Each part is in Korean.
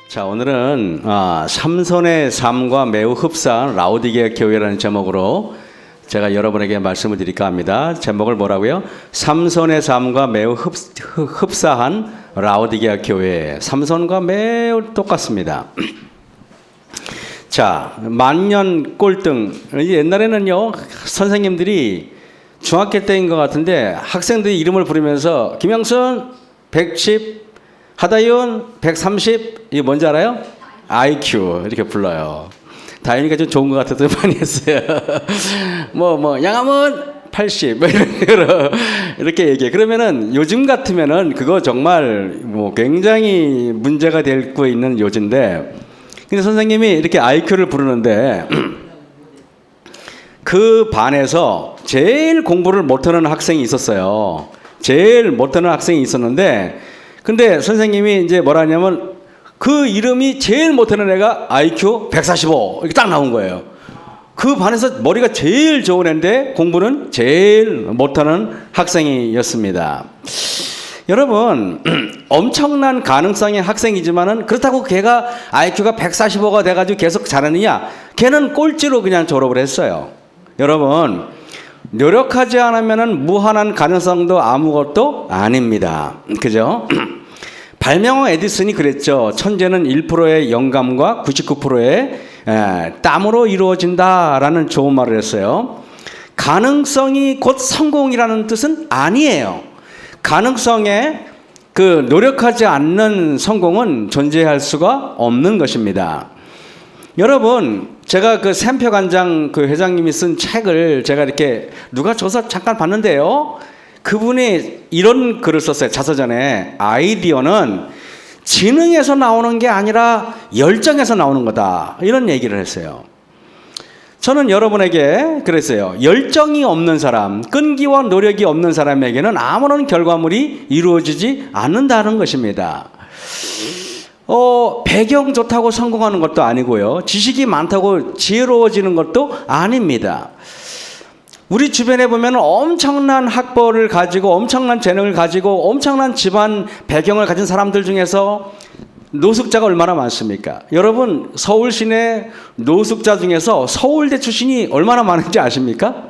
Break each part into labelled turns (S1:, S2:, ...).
S1: 자, 오늘은 삼손의 삶과 매우 흡사한 라오디게아 교회라는 제목으로 제가 여러분에게 말씀을 드릴까 합니다. 제목을 뭐라고요? 삼손의 삶과 매우 흡사한 라오디게아 교회. 삼손과 매우 똑같습니다. 자, 만년 꼴등. 옛날에는요, 선생님들이 중학교 때인 것 같은데 학생들이 이름을 부르면서 김영순 110, 하다윤 130, 이게 뭔지 알아요? IQ 이렇게 불러요. 다윤이가 좀 좋은 것 같아서 많이 했어요. 양함은 80 이렇게 얘기해. 그러면은 요즘 같으면은 그거 정말 굉장히 문제가 되고 있는 요즘인데, 근데 선생님이 이렇게 IQ를 부르는데 그 반에서 제일 공부를 못하는 학생이 있었어요. 제일 못하는 학생이 있었는데, 근데 선생님이 이제 뭐라 하냐면 그 이름이 제일 못하는 애가 IQ 145 이렇게 딱 나온 거예요. 그 반에서 머리가 제일 좋은 애인데 공부는 제일 못하는 학생이었습니다. 여러분, 엄청난 가능성의 학생이지만은 그렇다고 걔가 IQ가 145가 돼가지고 계속 잘하느냐? 걔는 꼴찌로 그냥 졸업을 했어요. 여러분, 노력하지 않으면은 무한한 가능성도 아무것도 아닙니다. 그죠? 발명왕 에디슨이 그랬죠. 천재는 1%의 영감과 99%의 땀으로 이루어진다라는 좋은 말을 했어요. 가능성이 곧 성공이라는 뜻은 아니에요. 가능성에 노력하지 않는 성공은 존재할 수가 없는 것입니다. 여러분, 제가 샘표관장 회장님이 쓴 책을 제가 이렇게 누가 줘서 잠깐 봤는데요. 그분이 이런 글을 썼어요. 자서전에. 아이디어는 지능에서 나오는 게 아니라 열정에서 나오는 거다. 이런 얘기를 했어요. 저는 여러분에게 그랬어요. 열정이 없는 사람, 끈기와 노력이 없는 사람에게는 아무런 결과물이 이루어지지 않는다는 것입니다. 배경 좋다고 성공하는 것도 아니고요. 지식이 많다고 지혜로워지는 것도 아닙니다. 우리 주변에 보면 엄청난 학벌을 가지고 엄청난 재능을 가지고 엄청난 집안 배경을 가진 사람들 중에서 노숙자가 얼마나 많습니까? 여러분, 서울 시내 노숙자 중에서 서울대 출신이 얼마나 많은지 아십니까?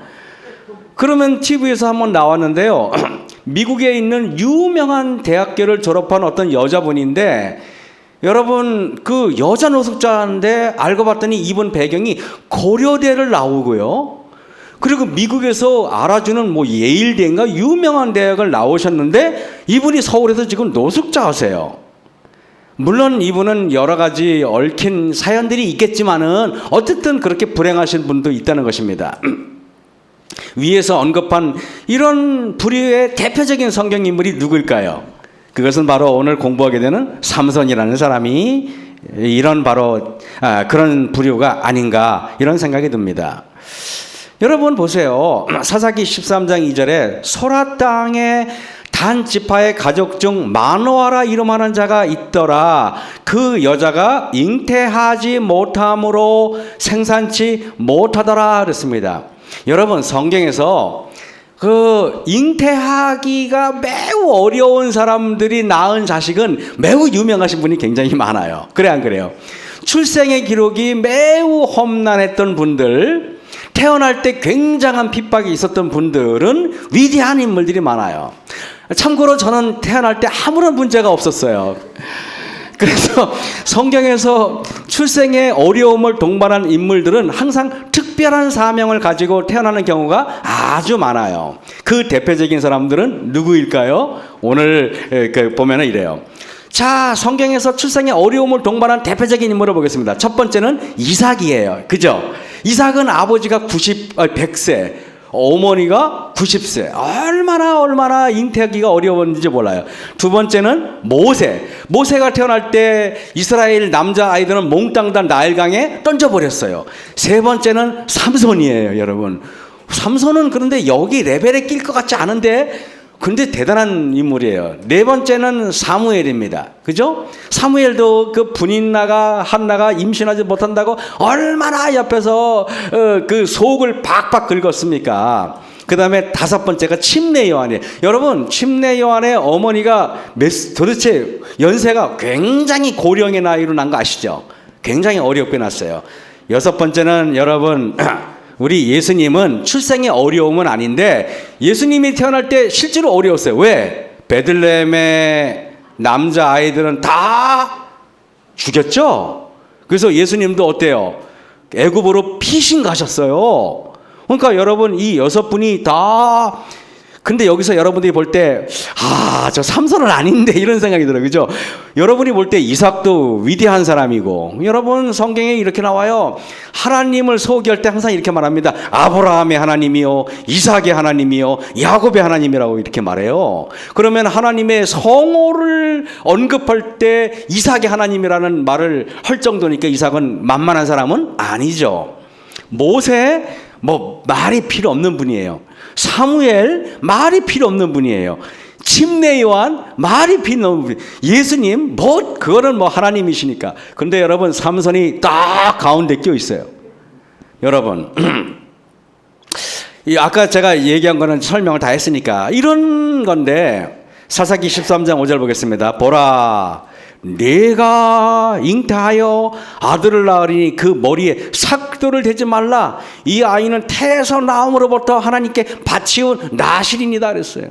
S1: 그러면 TV에서 한번 나왔는데요. 미국에 있는 유명한 대학교를 졸업한 어떤 여자분인데, 여러분, 그 여자 노숙자인데 알고 봤더니 이분 배경이 고려대를 나오고요. 그리고 미국에서 알아주는 예일대인가 유명한 대학을 나오셨는데 이분이 서울에서 지금 노숙자 하세요. 물론 이분은 여러 가지 얽힌 사연들이 있겠지만은 어쨌든 그렇게 불행하신 분도 있다는 것입니다. 위에서 언급한 이런 부류의 대표적인 성경 인물이 누구일까요? 그것은 바로 오늘 공부하게 되는 삼손이라는 사람이 이런 그런 부류가 아닌가 이런 생각이 듭니다. 여러분 보세요. 사사기 13장 2절에 소라 땅에 단 지파의 가족 중 마노아라 이름하는 자가 있더라. 그 여자가 잉태하지 못함으로 생산치 못하더라 그랬습니다. 여러분, 성경에서 잉태하기가 매우 어려운 사람들이 낳은 자식은 매우 유명하신 분이 굉장히 많아요. 그래 안 그래요? 출생의 기록이 매우 험난했던 분들, 태어날 때 굉장한 핍박이 있었던 분들은 위대한 인물들이 많아요. 참고로 저는 태어날 때 아무런 문제가 없었어요. 그래서 성경에서 출생의 어려움을 동반한 인물들은 항상 특별한 사명을 가지고 태어나는 경우가 아주 많아요. 그 대표적인 사람들은 누구일까요? 오늘 보면은 이래요. 자, 성경에서 출생의 어려움을 동반한 대표적인 인물을 보겠습니다. 첫 번째는 이삭이에요. 그죠? 이삭은 아버지가 100세, 어머니가 90세. 얼마나 잉태하기가 어려웠는지 몰라요. 두 번째는 모세가 태어날 때 이스라엘 남자아이들은 몽땅 다 나일강에 던져버렸어요. 세 번째는 삼손이에요. 여러분, 삼손은 그런데 여기 레벨에 낄 것 같지 않은데 근데 대단한 인물이에요. 네 번째는 사무엘입니다. 그죠? 사무엘도 분인나가 한나가 임신하지 못한다고 얼마나 옆에서 그 속을 박박 긁었습니까? 그 다음에 5번째가 침례 요한이에요. 여러분, 침례 요한의 어머니가 도대체 연세가 굉장히 고령의 나이로 난 거 아시죠? 굉장히 어렵게 났어요. 6번째는 여러분, 우리 예수님은 출생의 어려움은 아닌데 예수님이 태어날 때 실제로 어려웠어요. 왜? 베들레헴의 남자 아이들은 다 죽였죠. 그래서 예수님도 어때요? 애굽으로 피신 가셨어요. 그러니까 여러분, 이 6분이 다, 근데 여기서 여러분들이 볼 때, 저 삼손은 아닌데 이런 생각이 들어요. 그죠? 여러분이 볼 때 이삭도 위대한 사람이고, 여러분 성경에 이렇게 나와요. 하나님을 소개할 때 항상 이렇게 말합니다. 아브라함의 하나님이요, 이삭의 하나님이요, 야곱의 하나님이라고 이렇게 말해요. 그러면 하나님의 성호를 언급할 때 이삭의 하나님이라는 말을 할 정도니까 이삭은 만만한 사람은 아니죠. 모세, 말이 필요 없는 분이에요. 사무엘, 말이 필요 없는 분이에요. 침례 요한, 말이 필요 없는 분. 예수님, 그거는 하나님이시니까. 근데 여러분, 삼손이 딱 가운데 껴 있어요. 여러분, 아까 제가 얘기한 거는 설명을 다 했으니까 이런 건데, 사사기 13장 5절 보겠습니다. 보라, 내가 잉태하여 아들을 낳으리니 그 머리에 삭도를 대지 말라. 이 아이는 태에서 나옴으로부터 하나님께 바치운 나실이니다 그랬어요.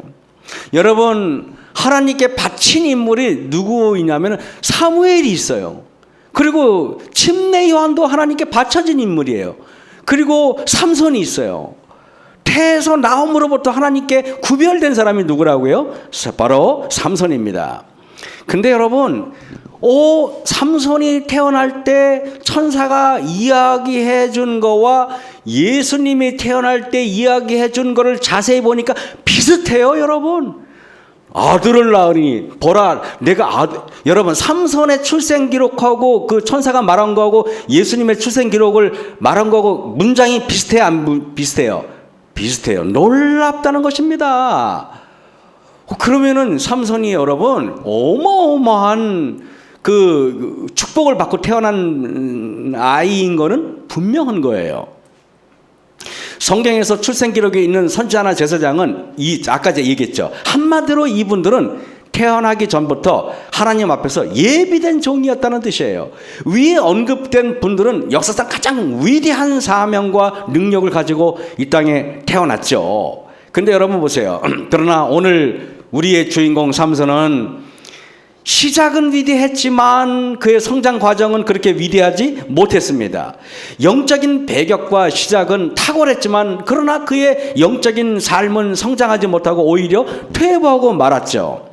S1: 여러분, 하나님께 바친 인물이 누구이냐면 사무엘이 있어요. 그리고 침례 요한도 하나님께 바쳐진 인물이에요. 그리고 삼손이 있어요. 태에서 나옴으로부터 하나님께 구별된 사람이 누구라고요? 바로 삼손입니다. 근데 여러분, 삼손이 태어날 때 천사가 이야기해 준 거와 예수님이 태어날 때 이야기해 준 거를 자세히 보니까 비슷해요, 여러분. 아들을 낳으니 보라, 여러분, 삼손의 출생 기록하고 그 천사가 말한 거하고 예수님의 출생 기록을 말한 거하고 문장이 비슷해요, 안 비슷해요? 비슷해요. 놀랍다는 것입니다. 그러면은 삼손이 여러분 어마어마한 그 축복을 받고 태어난 아이인 거는 분명한 거예요. 성경에서 출생 기록에 있는 선지자나 제사장은 아까 제가 얘기했죠. 한마디로 이분들은 태어나기 전부터 하나님 앞에서 예비된 종이었다는 뜻이에요. 위에 언급된 분들은 역사상 가장 위대한 사명과 능력을 가지고 이 땅에 태어났죠. 근데 여러분 보세요. 그러나 오늘 우리의 주인공 삼손은 시작은 위대했지만 그의 성장 과정은 그렇게 위대하지 못했습니다. 영적인 배격과 시작은 탁월했지만 그러나 그의 영적인 삶은 성장하지 못하고 오히려 퇴보하고 말았죠.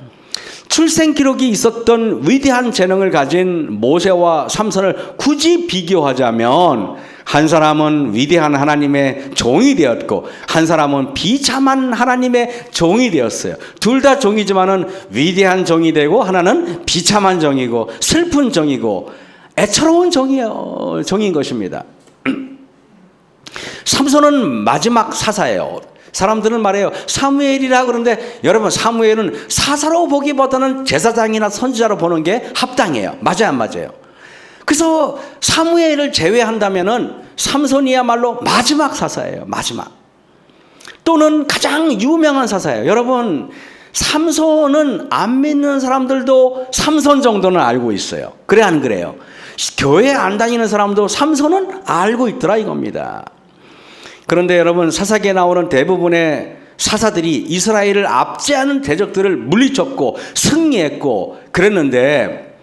S1: 출생 기록이 있었던 위대한 재능을 가진 모세와 삼손을 굳이 비교하자면 한 사람은 위대한 하나님의 종이 되었고 한 사람은 비참한 하나님의 종이 되었어요. 둘 다 종이지만은 위대한 종이 되고 하나는 비참한 종이고 슬픈 종이고 애처로운 종인 것입니다. 삼손은 마지막 사사예요. 사람들은 말해요. 사무엘이라 그러는데 여러분, 사무엘은 사사로 보기보다는 제사장이나 선지자로 보는 게 합당해요. 맞아요, 안 맞아요? 그래서 사무엘을 제외한다면은 삼손이야말로 마지막 사사예요. 마지막. 또는 가장 유명한 사사예요. 여러분, 삼손은 안 믿는 사람들도 삼손 정도는 알고 있어요. 그래, 안 그래요? 교회 안 다니는 사람도 삼손은 알고 있더라 이겁니다. 그런데 여러분, 사사기에 나오는 대부분의 사사들이 이스라엘을 압제하는 대적들을 물리쳤고 승리했고 그랬는데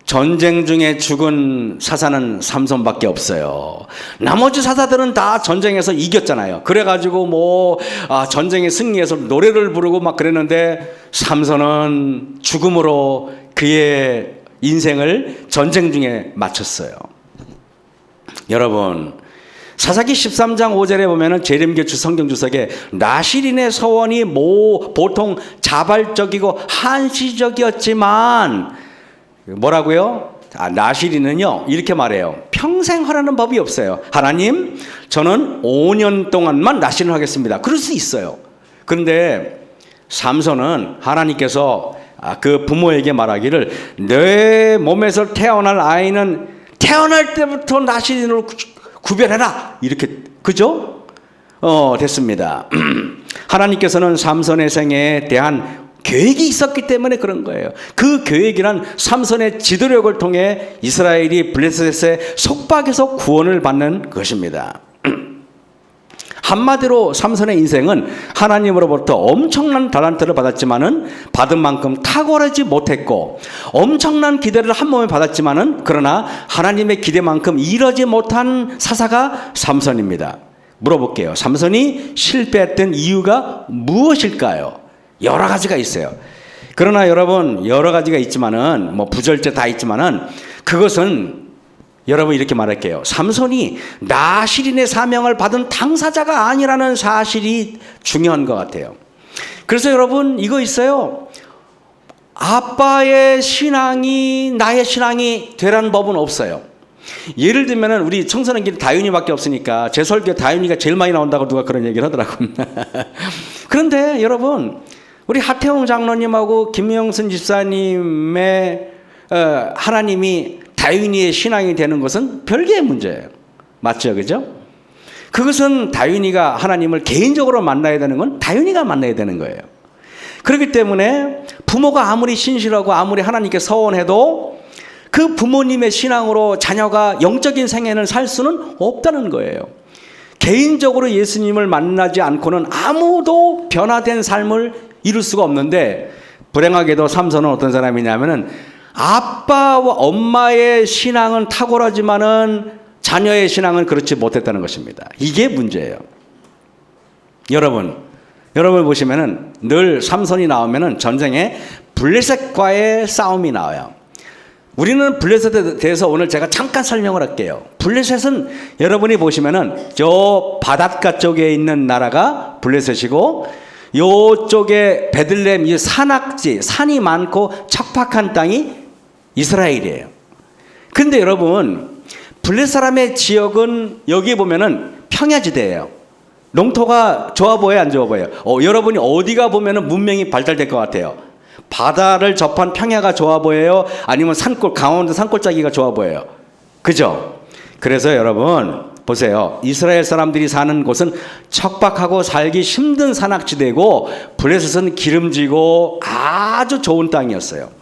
S1: 전쟁 중에 죽은 사사는 삼손밖에 없어요. 나머지 사사들은 다 전쟁에서 이겼잖아요. 그래가지고 전쟁에 승리해서 노래를 부르고 막 그랬는데 삼손은 죽음으로 그의 인생을 전쟁 중에 마쳤어요. 여러분, 사사기 13장 5절에 보면은 재림교추 성경주석에 나실인의 서원이 보통 자발적이고 한시적이었지만 뭐라고요? 나실인은요 이렇게 말해요. 평생 하라는 법이 없어요. 하나님, 저는 5년 동안만 나실을 하겠습니다. 그럴 수 있어요. 그런데 삼손은 하나님께서 그 부모에게 말하기를 내 몸에서 태어날 아이는 태어날 때부터 나실인으로 구별해라. 이렇게, 그죠? 됐습니다. 하나님께서는 삼손의 생애에 대한 계획이 있었기 때문에 그런 거예요. 그 계획이란 삼손의 지도력을 통해 이스라엘이 블레셋의 속박에서 구원을 받는 것입니다. 한마디로 삼손의 인생은 하나님으로부터 엄청난 달란트를 받았지만은 받은 만큼 탁월하지 못했고, 엄청난 기대를 한 몸에 받았지만은 그러나 하나님의 기대만큼 이루지 못한 사사가 삼손입니다. 물어볼게요. 삼손이 실패했던 이유가 무엇일까요? 여러 가지가 있어요. 그러나 여러분, 여러 가지가 있지만은 부절제 다 있지만은 그것은 여러분 이렇게 말할게요. 삼손이 나실인의 사명을 받은 당사자가 아니라는 사실이 중요한 것 같아요. 그래서 여러분 이거 있어요. 아빠의 신앙이 나의 신앙이 되라는 법은 없어요. 예를 들면은 우리 청소년기는 다윤이밖에 없으니까 제 설교에 다윤이가 제일 많이 나온다고 누가 그런 얘기를 하더라고요. 그런데 여러분, 우리 하태용 장로님하고 김영순 집사님의 하나님이 다윤이의 신앙이 되는 것은 별개의 문제예요. 맞죠? 그죠? 그것은 다윤이가 하나님을 개인적으로 만나야 되는 건 다윤이가 만나야 되는 거예요. 그렇기 때문에 부모가 아무리 신실하고 아무리 하나님께 서원해도 그 부모님의 신앙으로 자녀가 영적인 생애를 살 수는 없다는 거예요. 개인적으로 예수님을 만나지 않고는 아무도 변화된 삶을 이룰 수가 없는데, 불행하게도 삼손은 어떤 사람이냐면은 아빠와 엄마의 신앙은 탁월하지만은 자녀의 신앙은 그렇지 못했다는 것입니다. 이게 문제예요. 여러분 보시면은 늘 삼손이 나오면은 전쟁에 블레셋과의 싸움이 나와요. 우리는 블레셋에 대해서 오늘 제가 잠깐 설명을 할게요. 블레셋은 여러분이 보시면은 저 바닷가 쪽에 있는 나라가 블레셋이고, 요쪽에 베들레헴, 이 산악지, 산이 많고 척박한 땅이 이스라엘이에요. 근데 여러분, 블레셋 사람의 지역은 여기 보면은 평야지대예요. 농토가 좋아 보여요, 안 좋아 보여요? 여러분이 어디가 보면은 문명이 발달될 것 같아요? 바다를 접한 평야가 좋아 보여요? 아니면 산골, 강원도 산골짜기가 좋아 보여요? 그죠? 그래서 여러분 보세요. 이스라엘 사람들이 사는 곳은 척박하고 살기 힘든 산악지대고, 블레셋은 기름지고 아주 좋은 땅이었어요.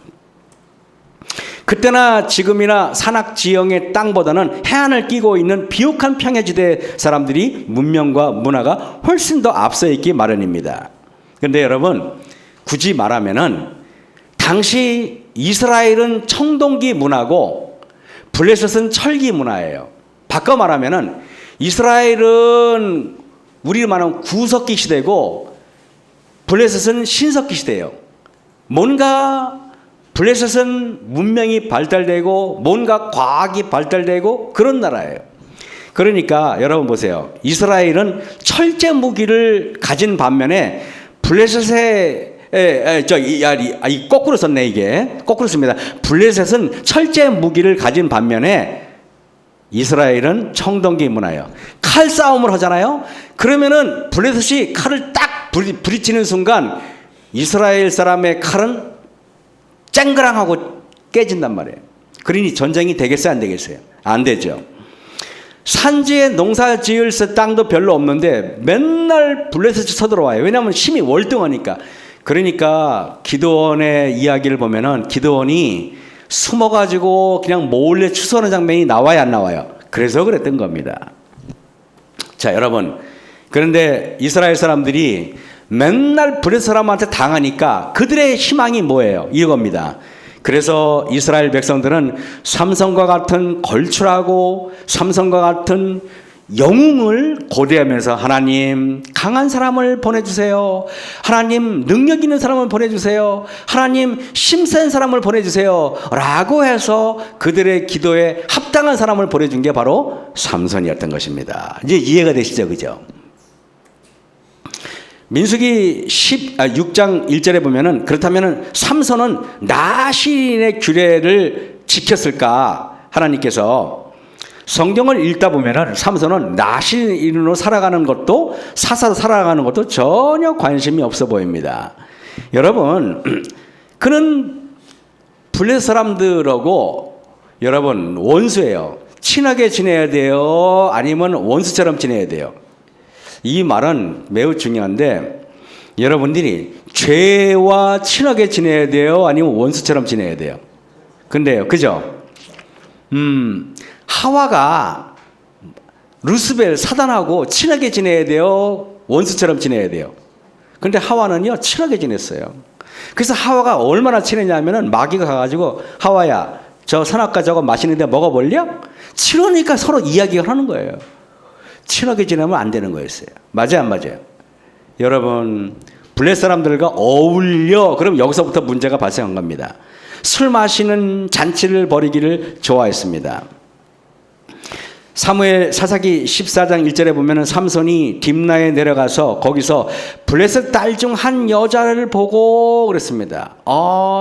S1: 그때나 지금이나 산악지형의 땅보다는 해안을 끼고 있는 비옥한 평야지대 사람들이 문명과 문화가 훨씬 더 앞서 있기 마련입니다. 그런데 여러분, 굳이 말하면은 당시 이스라엘은 청동기 문화고 블레셋은 철기 문화예요. 바꿔 말하면은 이스라엘은 우리로 말하면 구석기 시대고 블레셋은 신석기 시대예요. 뭔가 블레셋은 문명이 발달되고 뭔가 과학이 발달되고 그런 나라예요. 그러니까 여러분 보세요. 이스라엘은 철제 무기를 가진 반면에 블레셋의 거꾸로 썼네. 이게 거꾸로 씁니다. 블레셋은 철제 무기를 가진 반면에 이스라엘은 청동기 문화예요. 칼싸움을 하잖아요. 그러면은 블레셋이 칼을 딱 부딪히는 순간 이스라엘 사람의 칼은 쨍그랑하고 깨진단 말이에요. 그러니 전쟁이 되겠어요, 안 되겠어요? 안 되죠. 산지에 농사 지을 땅도 별로 없는데 맨날 블레셋이 쳐들어와요. 왜냐하면 힘이 월등하니까. 그러니까 기드온의 이야기를 보면은 기드온이 숨어가지고 그냥 몰래 추수하는 장면이 나와야 안 나와요? 그래서 그랬던 겁니다. 자, 여러분, 그런데 이스라엘 사람들이 맨날 블레셋 사람한테 당하니까 그들의 희망이 뭐예요? 이겁니다. 그래서 이스라엘 백성들은 삼손과 같은 걸출하고 삼손과 같은 영웅을 고대하면서 하나님 강한 사람을 보내주세요. 하나님 능력 있는 사람을 보내주세요. 하나님 힘센 사람을 보내주세요. 라고 해서 그들의 기도에 합당한 사람을 보내준 게 바로 삼손이었던 것입니다. 이제 이해가 되시죠? 그죠? 민수기 6장 1절에 보면은 그렇다면은 삼손은 나실인의 규례를 지켰을까? 하나님께서 성경을 읽다 보면은 삼손은 나실인으로 살아가는 것도 사사로 살아가는 것도 전혀 관심이 없어 보입니다. 여러분, 그는 블레셋 사람들하고 여러분 원수예요. 친하게 지내야 돼요? 아니면 원수처럼 지내야 돼요? 이 말은 매우 중요한데 여러분들이 죄와 친하게 지내야 돼요? 아니면 원수처럼 지내야 돼요? 근데요, 그죠? 하와가 루스벨 사단하고 친하게 지내야 돼요? 원수처럼 지내야 돼요? 근데 하와는요, 친하게 지냈어요. 그래서 하와가 얼마나 친했냐면은 마귀가 가가지고 하와야, 저 선악과 저거 맛있는데 먹어볼려? 친하니까 서로 이야기를 하는 거예요. 친하게 지내면 안 되는 거였어요. 맞아요, 안 맞아요? 여러분, 블레 사람들과 어울려, 그럼 여기서부터 문제가 발생한 겁니다. 술 마시는 잔치를 벌이기를 좋아했습니다. 사사기 14장 1절에 보면은 삼손이 딥나에 내려가서 거기서 블레셋 딸 중 한 여자를 보고 그랬습니다.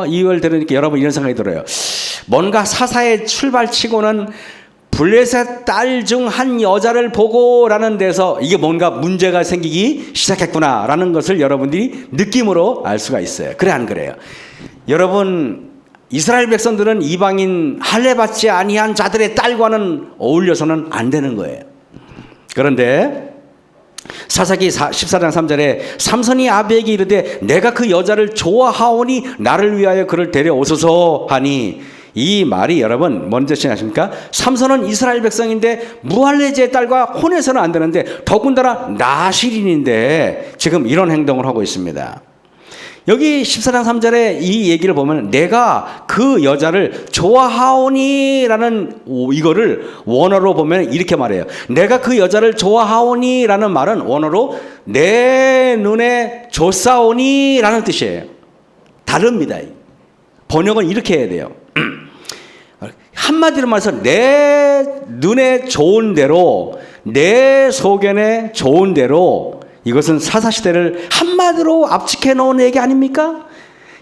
S1: 이걸 들으니까 여러분 이런 생각이 들어요. 뭔가 사사의 출발치고는 블레셋 딸 중 한 여자를 보고라는 데서 이게 뭔가 문제가 생기기 시작했구나라는 것을 여러분들이 느낌으로 알 수가 있어요. 그래 안 그래요? 여러분, 이스라엘 백성들은 이방인 할례받지 아니한 자들의 딸과는 어울려서는 안 되는 거예요. 그런데 사사기 14장 3절에 삼손이 아비에게 이르되 내가 그 여자를 좋아하오니 나를 위하여 그를 데려오소서 하니, 이 말이 여러분 뭔 뜻이 아십니까? 삼손은 이스라엘 백성인데 무할레제의 딸과 혼해서는 안 되는데 더군다나 나실인인데 지금 이런 행동을 하고 있습니다. 여기 14장 3절에 이 얘기를 보면 내가 그 여자를 좋아하오니 라는 이거를 원어로 보면 이렇게 말해요. 내가 그 여자를 좋아하오니 라는 말은 원어로 내 눈에 좋사오니 라는 뜻이에요. 다릅니다. 번역은 이렇게 해야 돼요. 한마디로 말해서 내 눈에 좋은 대로, 내 소견에 좋은 대로, 이것은 사사시대를 한마디로 압축해 놓은 얘기 아닙니까?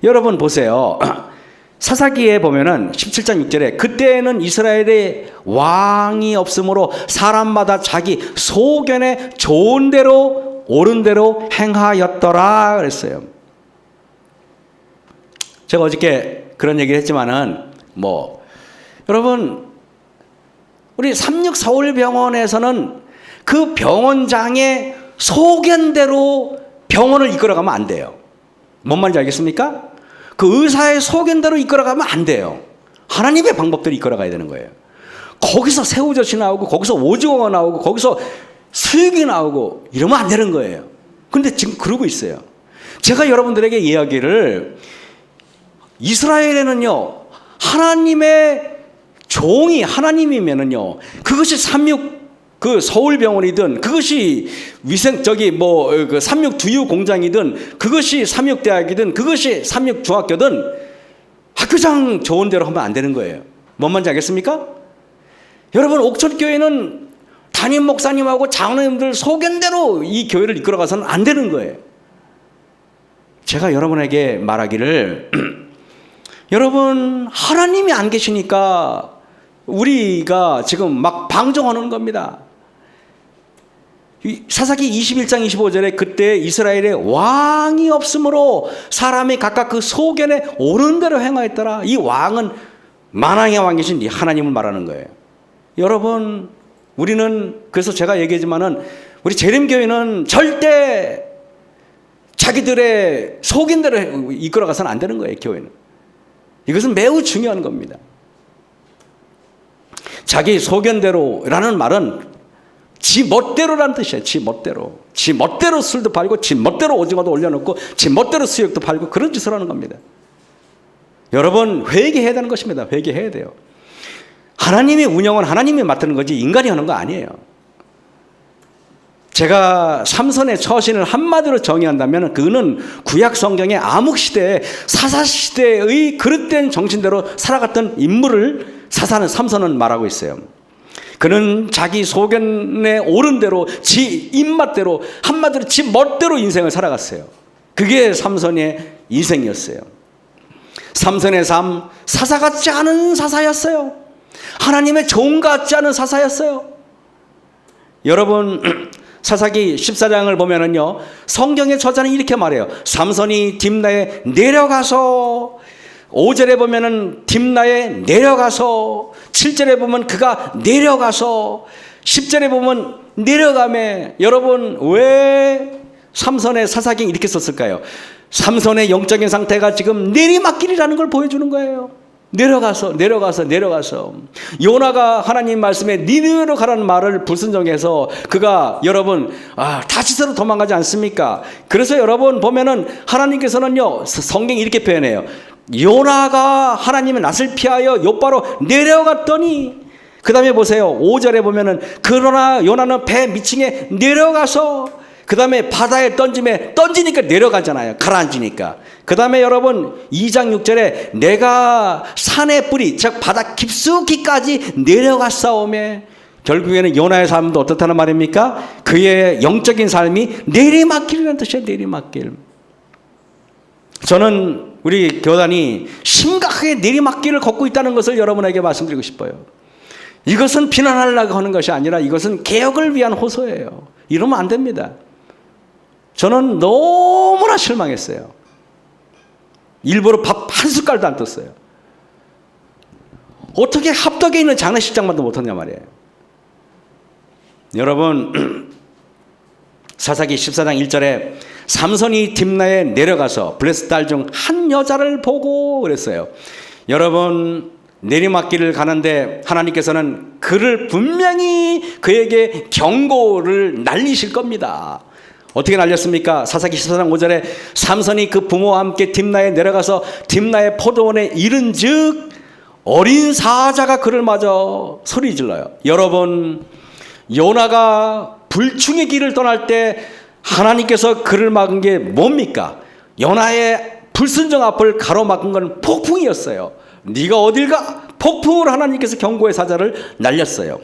S1: 여러분 보세요. 사사기에 보면은 17장 6절에 그때는 이스라엘에 왕이 없으므로 사람마다 자기 소견에 좋은 대로 옳은 대로 행하였더라 그랬어요. 제가 어저께 그런 얘기를 했지만은 여러분, 우리 삼육서울병원에서는 그 병원장의 소견대로 병원을 이끌어가면 안 돼요. 뭔 말인지 알겠습니까? 그 의사의 소견대로 이끌어가면 안 돼요. 하나님의 방법대로 이끌어가야 되는 거예요. 거기서 새우젓이 나오고 거기서 오징어가 나오고 거기서 수육이 나오고 이러면 안 되는 거예요. 그런데 지금 그러고 있어요. 제가 여러분들에게 이야기를, 이스라엘에는요 하나님의 종이 하나님이면은요 그것이 그 서울병원이든 그것이 그 삼육두유 공장이든 그것이 삼육대학이든 그것이 삼육중학교든 학교장 좋은 대로 하면 안 되는 거예요. 뭔 말인지 알겠습니까? 여러분, 옥천교회는 담임 목사님하고 장로님들 소견대로 이 교회를 이끌어가서는 안 되는 거예요. 제가 여러분에게 말하기를 여러분, 하나님이 안 계시니까 우리가 지금 막 방종하는 겁니다. 사사기 21장 25절에 그때 이스라엘에 왕이 없으므로 사람이 각각 그 소견에 옳은 대로 행하였더라. 이 왕은 만왕의 왕이신 이 하나님을 말하는 거예요. 여러분, 우리는, 그래서 제가 얘기하지만은 우리 재림교회는 절대 자기들의 소견대로 이끌어가서는 안 되는 거예요. 교회는 이것은 매우 중요한 겁니다. 자기 소견대로라는 말은 지 멋대로라는 뜻이에요. 지 멋대로. 지 멋대로 술도 팔고 지 멋대로 오징어도 올려놓고 지 멋대로 수육도 팔고 그런 짓을 하는 겁니다. 여러분, 회개해야 되는 것입니다. 회개해야 돼요. 하나님의 운영은 하나님이 맡는 거지 인간이 하는 거 아니에요. 제가 삼손의 처신을 한마디로 정의한다면 그는 구약 성경의 암흑시대에 사사시대의 그릇된 정신대로 살아갔던 인물을 삼손은 말하고 있어요. 그는 자기 소견에 옳은 대로 지 입맛대로 한마디로 지 멋대로 인생을 살아갔어요. 그게 삼손의 인생이었어요. 삼손의 삶, 사사 같지 않은 사사였어요. 하나님의 종 같지 않은 사사였어요. 여러분, 사사기 14장을 보면은요 성경의 저자는 이렇게 말해요. 삼손이 딥나에 내려가서, 5절에 보면은 딥나에 내려가서, 7절에 보면 그가 내려가서, 10절에 보면 내려가매. 여러분 왜 삼손의 사사경이 이렇게 썼을까요? 삼손의 영적인 상태가 지금 내리막길이라는 걸 보여주는 거예요. 내려가서 요나가 하나님 말씀에 니느웨로 가라는 말을 불순종해서 그가 여러분 다시스로 도망가지 않습니까? 그래서 여러분 보면은 하나님께서는요 성경이 이렇게 표현해요. 요나가 하나님의 낯을 피하여 요바로 내려갔더니, 그 다음에 보세요 5절에 보면은 그러나 요나는 배 밑층에 내려가서, 그 다음에 바다에 던지니까 내려가잖아요. 가라앉으니까. 그 다음에 여러분 2장 6절에 내가 산의 뿌리 즉 바다 깊숙이까지 내려갔사오매. 결국에는 요나의 삶도 어떻다는 말입니까? 그의 영적인 삶이 내리막길이라는 뜻이에요. 내리막길. 저는 우리 교단이 심각하게 내리막길을 걷고 있다는 것을 여러분에게 말씀드리고 싶어요. 이것은 비난하려고 하는 것이 아니라 이것은 개혁을 위한 호소예요. 이러면 안 됩니다. 저는 너무나 실망했어요. 일부러 밥 한 숟갈도 안 떴어요. 어떻게 합덕에 있는 장례식장만도 못하냐 말이에요. 여러분 사사기 14장 1절에 삼손이 딥나에 내려가서 블레셋 딸 중 한 여자를 보고 그랬어요. 여러분 내리막길을 가는데 하나님께서는 그를 분명히 그에게 경고를 날리실 겁니다. 어떻게 날렸습니까? 사사기 14장 5절에 삼손이 그 부모와 함께 딥나에 내려가서 딥나의 포도원에 이른즉 어린 사자가 그를 맞아 소리 질러요. 여러분 요나가 불충의 길을 떠날 때 하나님께서 그를 막은 게 뭡니까? 요나의 불순종 앞을 가로막은 건 폭풍이었어요. 네가 어딜 가? 폭풍으로 하나님께서 경고의 사자를 날렸어요.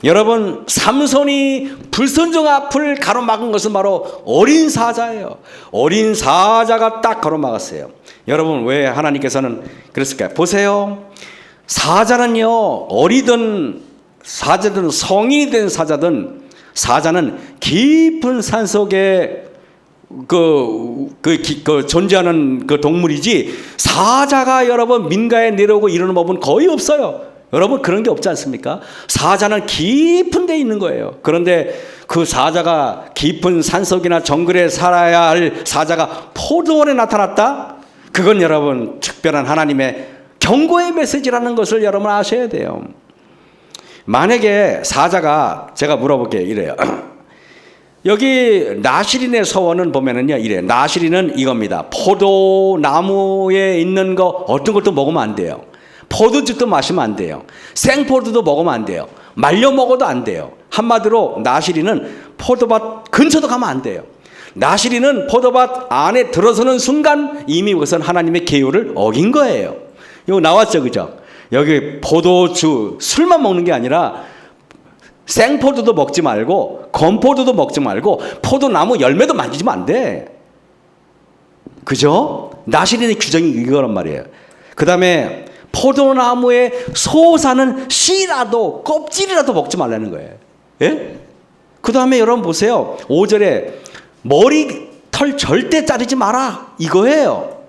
S1: 여러분 삼손이 불순종 앞을 가로막은 것은 바로 어린 사자예요. 어린 사자가 딱 가로막았어요. 여러분 왜 하나님께서는 그랬을까요? 보세요. 사자는요 어리든 사자든 성인이 된 사자는 깊은 산속에 존재하는 그 동물이지, 사자가 여러분 민가에 내려오고 이러는 법은 거의 없어요. 여러분 그런 게 없지 않습니까? 사자는 깊은 데 있는 거예요. 그런데 그 사자가 깊은 산속이나 정글에 살아야 할 사자가 포도원에 나타났다? 그건 여러분 특별한 하나님의 경고의 메시지라는 것을 여러분 아셔야 돼요. 만약에 사자가, 제가 물어볼게요. 이래요. 여기 나시린의 서원은 보면은요 이래. 나시린은 이겁니다. 포도나무에 있는 거 어떤 것도 먹으면 안 돼요. 포도즙도 마시면 안 돼요. 생포도도 먹으면 안 돼요. 말려 먹어도 안 돼요. 한마디로 나시린은 포도밭 근처도 가면 안 돼요. 나시린은 포도밭 안에 들어서는 순간 이미 그것은 하나님의 계율을 어긴 거예요. 이거 나왔죠, 그죠? 여기 포도주, 술만 먹는 게 아니라 생포도도 먹지 말고 건포도도 먹지 말고 포도나무 열매도 만지면 안 돼. 그죠? 나시린의 규정이 이거란 말이에요. 그 다음에 포도나무에 솟아는 씨라도 껍질이라도 먹지 말라는 거예요. 예? 그 다음에 여러분 보세요. 5절에 머리털 절대 자르지 마라 이거예요.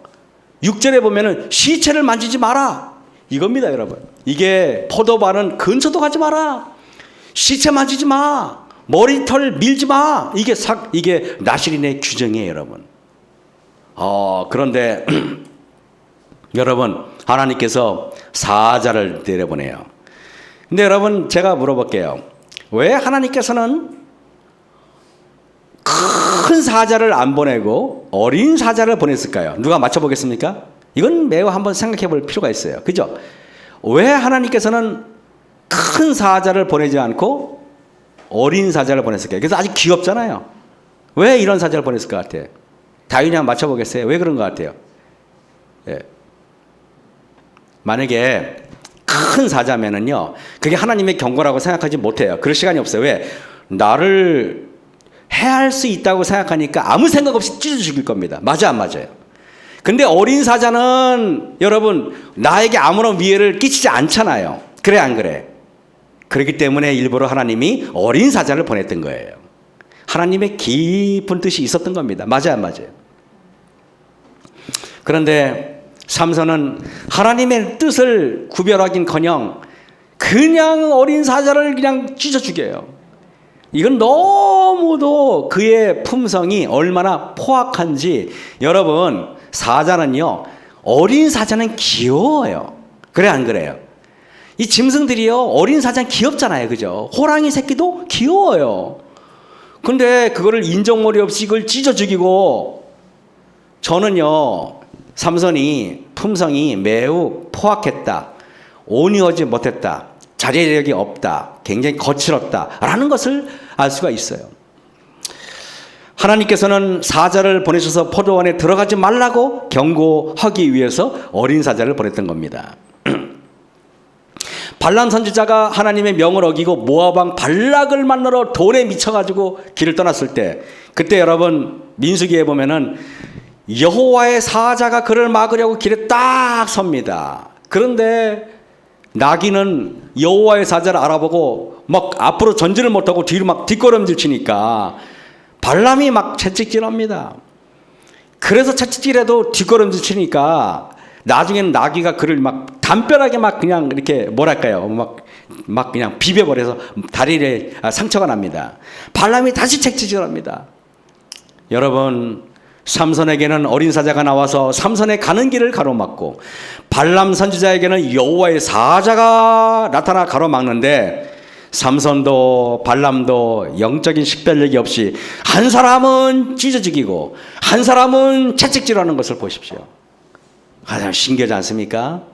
S1: 6절에 보면은 시체를 만지지 마라 이겁니다. 여러분 이게 포도밭은 근처도 가지 마라, 시체 만지지 마, 머리털 밀지 마, 이게 나시린의 규정이에요. 여러분 그런데 여러분 하나님께서 사자를 내려보내요. 근데 여러분 제가 물어볼게요. 왜 하나님께서는 큰 사자를 안 보내고 어린 사자를 보냈을까요? 누가 맞춰보겠습니까? 이건 매우 한번 생각해 볼 필요가 있어요. 그죠? 왜 하나님께서는 큰 사자를 보내지 않고 어린 사자를 보냈을까요? 그래서 아주 귀엽잖아요. 왜 이런 사자를 보냈을 것 같아요? 다윈이 한번 맞춰보겠어요? 왜 그런 것 같아요? 예. 만약에 큰 사자면은요, 그게 하나님의 경고라고 생각하지 못해요. 그럴 시간이 없어요. 왜? 나를 해할 수 있다고 생각하니까 아무 생각 없이 찢어 죽일 겁니다. 맞아, 안 맞아요? 근데 어린 사자는 여러분 나에게 아무런 위해를 끼치지 않잖아요. 그래, 안 그래? 그렇기 때문에 일부러 하나님이 어린 사자를 보냈던 거예요. 하나님의 깊은 뜻이 있었던 겁니다. 맞아요, 안 맞아요? 그런데 삼손은 하나님의 뜻을 구별하긴커녕 그냥 어린 사자를 그냥 찢어 죽여요. 이건 너무도 그의 품성이 얼마나 포악한지. 여러분, 사자는요, 어린 사자는 귀여워요. 그래 안 그래요? 이 짐승들이요, 어린 사자는 귀엽잖아요. 그죠? 호랑이 새끼도 귀여워요. 근데 그거를 인정머리 없이 이걸 찢어 죽이고, 저는요, 삼손이 품성이 매우 포악했다, 온유하지 못했다, 자제력이 없다, 굉장히 거칠었다라는 것을 알 수가 있어요. 하나님께서는 사자를 보내셔서 포도원에 들어가지 말라고 경고하기 위해서 어린 사자를 보냈던 겁니다. 발람 선지자가 하나님의 명을 어기고 모압 왕 발락을 만나러 돌에 미쳐가지고 길을 떠났을 때, 그때 여러분 민수기에 보면은 여호와의 사자가 그를 막으려고 길에 딱 섭니다. 그런데 나귀는 여호와의 사자를 알아보고 막 앞으로 전진을 못하고 뒤로 막 뒷걸음질 치니까 발람이 막 채찍질합니다. 그래서 채찍질해도 뒷걸음질 치니까 나중에는 나귀가 그를 막 담벼락에 막 그냥 이렇게 뭐랄까요, 막 그냥 비벼버려서 다리에 상처가 납니다. 발람이 다시 채찍질합니다. 여러분, 삼손에게는 어린 사자가 나와서 삼손의 가는 길을 가로막고, 발람 선지자에게는 여호와의 사자가 나타나 가로막는데, 삼손도 발람도 영적인 식별력이 없이 한 사람은 찢어 죽이고 한 사람은 채찍질하는 것을 보십시오. 가장 신기하지 않습니까?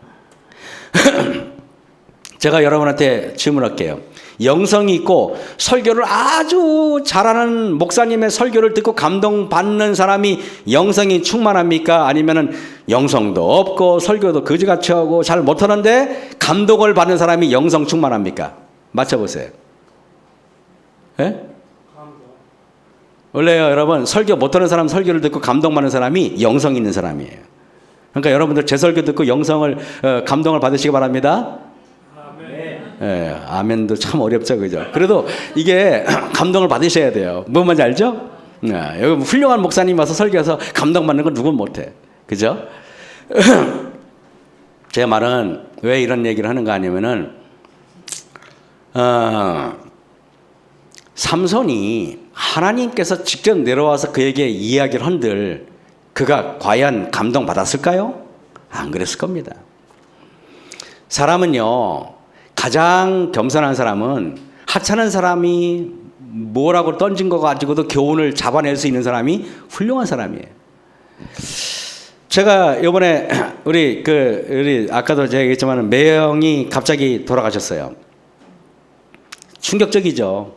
S1: 제가 여러분한테 질문할게요. 영성이 있고 설교를 아주 잘하는 목사님의 설교를 듣고 감동받는 사람이 영성이 충만합니까? 아니면은 영성도 없고 설교도 거지같이 하고 잘 못하는데 감동을 받는 사람이 영성 충만합니까? 맞춰보세요. 예? 원래요, 여러분, 설교 못하는 사람 설교를 듣고 감동받는 사람이 영성 있는 사람이에요. 그러니까 여러분들 제 설교 듣고 영성을 감동을 받으시기 바랍니다. 예, 아멘도 참 어렵죠, 그죠? 그래도 이게 감동을 받으셔야 돼요. 뭔 말인지 알죠? 여기 훌륭한 목사님 와서 설교해서 감동받는 건 누군 못해, 그죠? 제 말은 왜 이런 얘기를 하는가 하냐면은, 삼손이 하나님께서 직접 내려와서 그에게 이야기를 한들 그가 과연 감동받았을까요? 안 그랬을 겁니다. 사람은요, 가장 겸손한 사람은 하찮은 사람이 뭐라고 던진 거 가지고도 교훈을 잡아낼 수 있는 사람이 훌륭한 사람이에요. 제가 이번에 우리 아까도 제가 얘기했지만 매형이 갑자기 돌아가셨어요. 충격적이죠.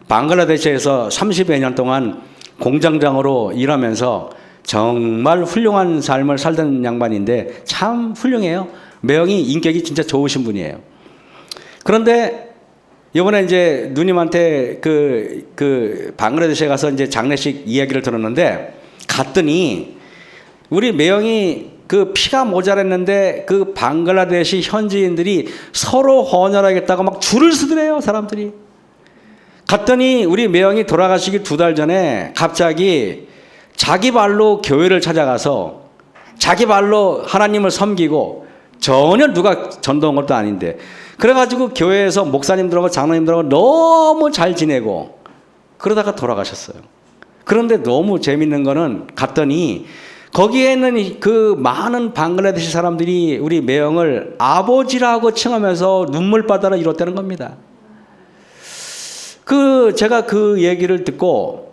S1: 방글라데시에서 30여 년 동안 공장장으로 일하면서 정말 훌륭한 삶을 살던 양반인데 참 훌륭해요. 매형이 인격이 진짜 좋으신 분이에요. 그런데 이번에 이제 누님한테 그 방글라데시에 가서 이제 장례식 이야기를 들었는데, 갔더니 우리 매형이 그 피가 모자랐는데 그 방글라데시 현지인들이 서로 헌혈하겠다고 막 줄을 서더래요, 사람들이. 갔더니 우리 매형이 돌아가시기 2달 전에 갑자기 자기 발로 교회를 찾아가서 자기 발로 하나님을 섬기고, 전혀 누가 전도한 것도 아닌데, 그래가지고 교회에서 목사님들하고 장로님들하고 너무 잘 지내고 그러다가 돌아가셨어요. 그런데 너무 재밌는 거는 갔더니 거기에는 그 많은 방글라데시 사람들이 우리 매형을 아버지라고 칭하면서 눈물바다를 이뤘다는 겁니다. 제가 그 얘기를 듣고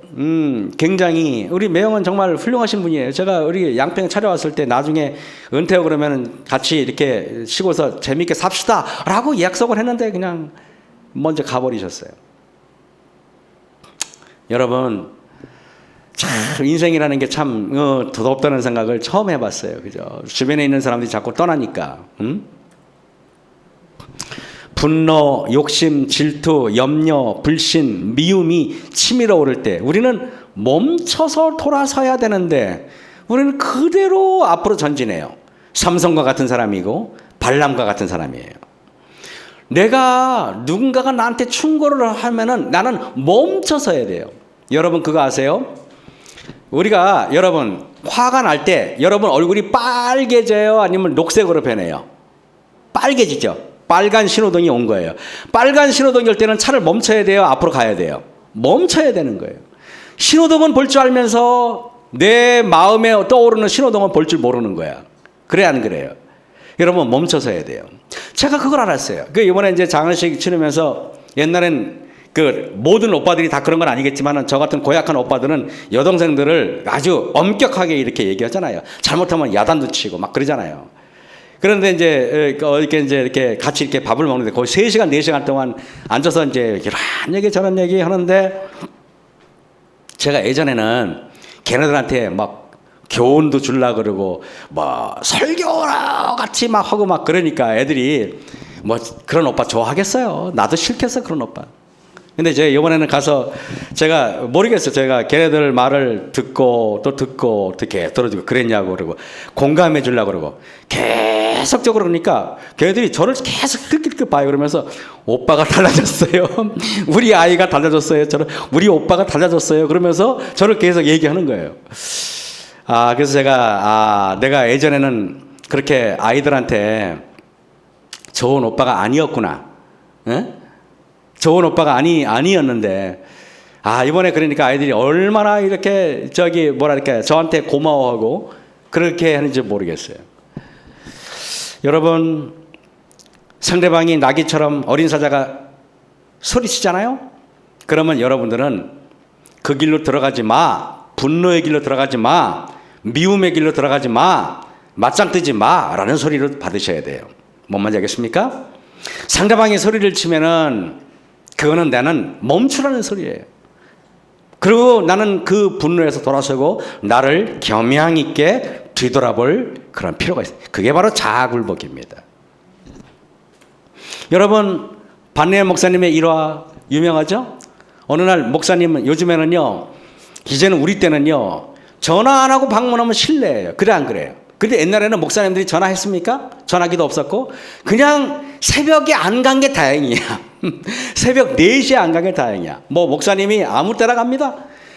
S1: 굉장히, 우리 매형은 정말 훌륭하신 분이에요. 제가 우리 양평에 찾아왔을 때 나중에 은퇴하고 그러면 같이 이렇게 쉬고서 재밌게 삽시다 라고 약속을 했는데 그냥 먼저 가버리셨어요. 여러분, 참 인생이라는 게 참 더덥다는 생각을 처음 해봤어요. 그죠? 주변에 있는 사람들이 자꾸 떠나니까. 분노, 욕심, 질투, 염려, 불신, 미움이 치밀어 오를 때 우리는 멈춰서 돌아서야 되는데 우리는 그대로 앞으로 전진해요. 삼손과 같은 사람이고 발람과 같은 사람이에요. 내가 누군가가 나한테 충고를 하면은 나는 멈춰서야 돼요. 여러분 그거 아세요? 우리가 여러분 화가 날 때 여러분 얼굴이 빨개져요? 아니면 녹색으로 변해요? 빨개지죠? 빨간 신호등이 온 거예요. 빨간 신호등이 올 때는 차를 멈춰야 돼요? 앞으로 가야 돼요? 멈춰야 되는 거예요. 신호등은 볼 줄 알면서 내 마음에 떠오르는 신호등은 볼 줄 모르는 거야. 그래 안 그래요? 여러분 멈춰서 해야 돼요. 제가 그걸 알았어요. 그 이번에 이제 장례식 치르면서 옛날엔 그 모든 오빠들이 다 그런 건 아니겠지만 저 같은 고약한 오빠들은 여동생들을 아주 엄격하게 이렇게 얘기하잖아요. 잘못하면 야단도 치고 막 그러잖아요. 그런데 이제 같이 이렇게 밥을 먹는데 거의 3시간, 4시간 동안 앉아서 이제 이런 얘기 저런 얘기 하는데 제가 예전에는 걔네들한테 막 교훈도 줄라 그러고 뭐 설교라 같이 막 하고 막 그러니까 애들이 뭐 그런 오빠 좋아하겠어요. 나도 싫겠어 그런 오빠. 근데 제가 이번에는 가서 제가 모르겠어요. 제가 걔네들 말을 듣고 또 듣고 어떻게 들어주고 그랬냐고 그러고 공감해 주려고 그러고 계속적으로 그러니까 걔네들이 저를 계속 끄끄끄 봐요. 그러면서 오빠가 달라졌어요. 우리 아이가 달라졌어요. 우리 오빠가 달라졌어요. 그러면서 저를 계속 얘기하는 거예요. 그래서 제가 내가 예전에는 그렇게 아이들한테 좋은 오빠가 아니었구나. 에? 좋은 오빠가 아니었는데 이번에 그러니까 아이들이 얼마나 이렇게 저한테 고마워하고 그렇게 하는지 모르겠어요. 여러분 상대방이 나귀처럼 어린 사자가 소리치잖아요. 그러면 여러분들은 그 길로 들어가지 마. 분노의 길로 들어가지 마. 미움의 길로 들어가지 마. 맞짱 뜨지 마. 라는 소리를 받으셔야 돼요. 뭔 말인지 알겠습니까? 상대방이 소리를 치면은 그거는 나는 멈추라는 소리예요. 그리고 나는 그 분노에서 돌아서고 나를 겸양 있게 뒤돌아볼 그런 필요가 있어요. 그게 바로 자아굴복입니다. 여러분 반네일 목사님의 일화 유명하죠? 어느 날 목사님은 요즘에는요, 이제는 우리 때는요, 전화 안 하고 방문하면 실례예요. 그래 안 그래요? 근데 옛날에는 목사님들이 전화했습니까? 전화기도 없었고 그냥 새벽에 안 간 게 다행이야. 새벽 4시에 안 간 게 다행이야. 뭐 목사님이 아무 때나 갑니다.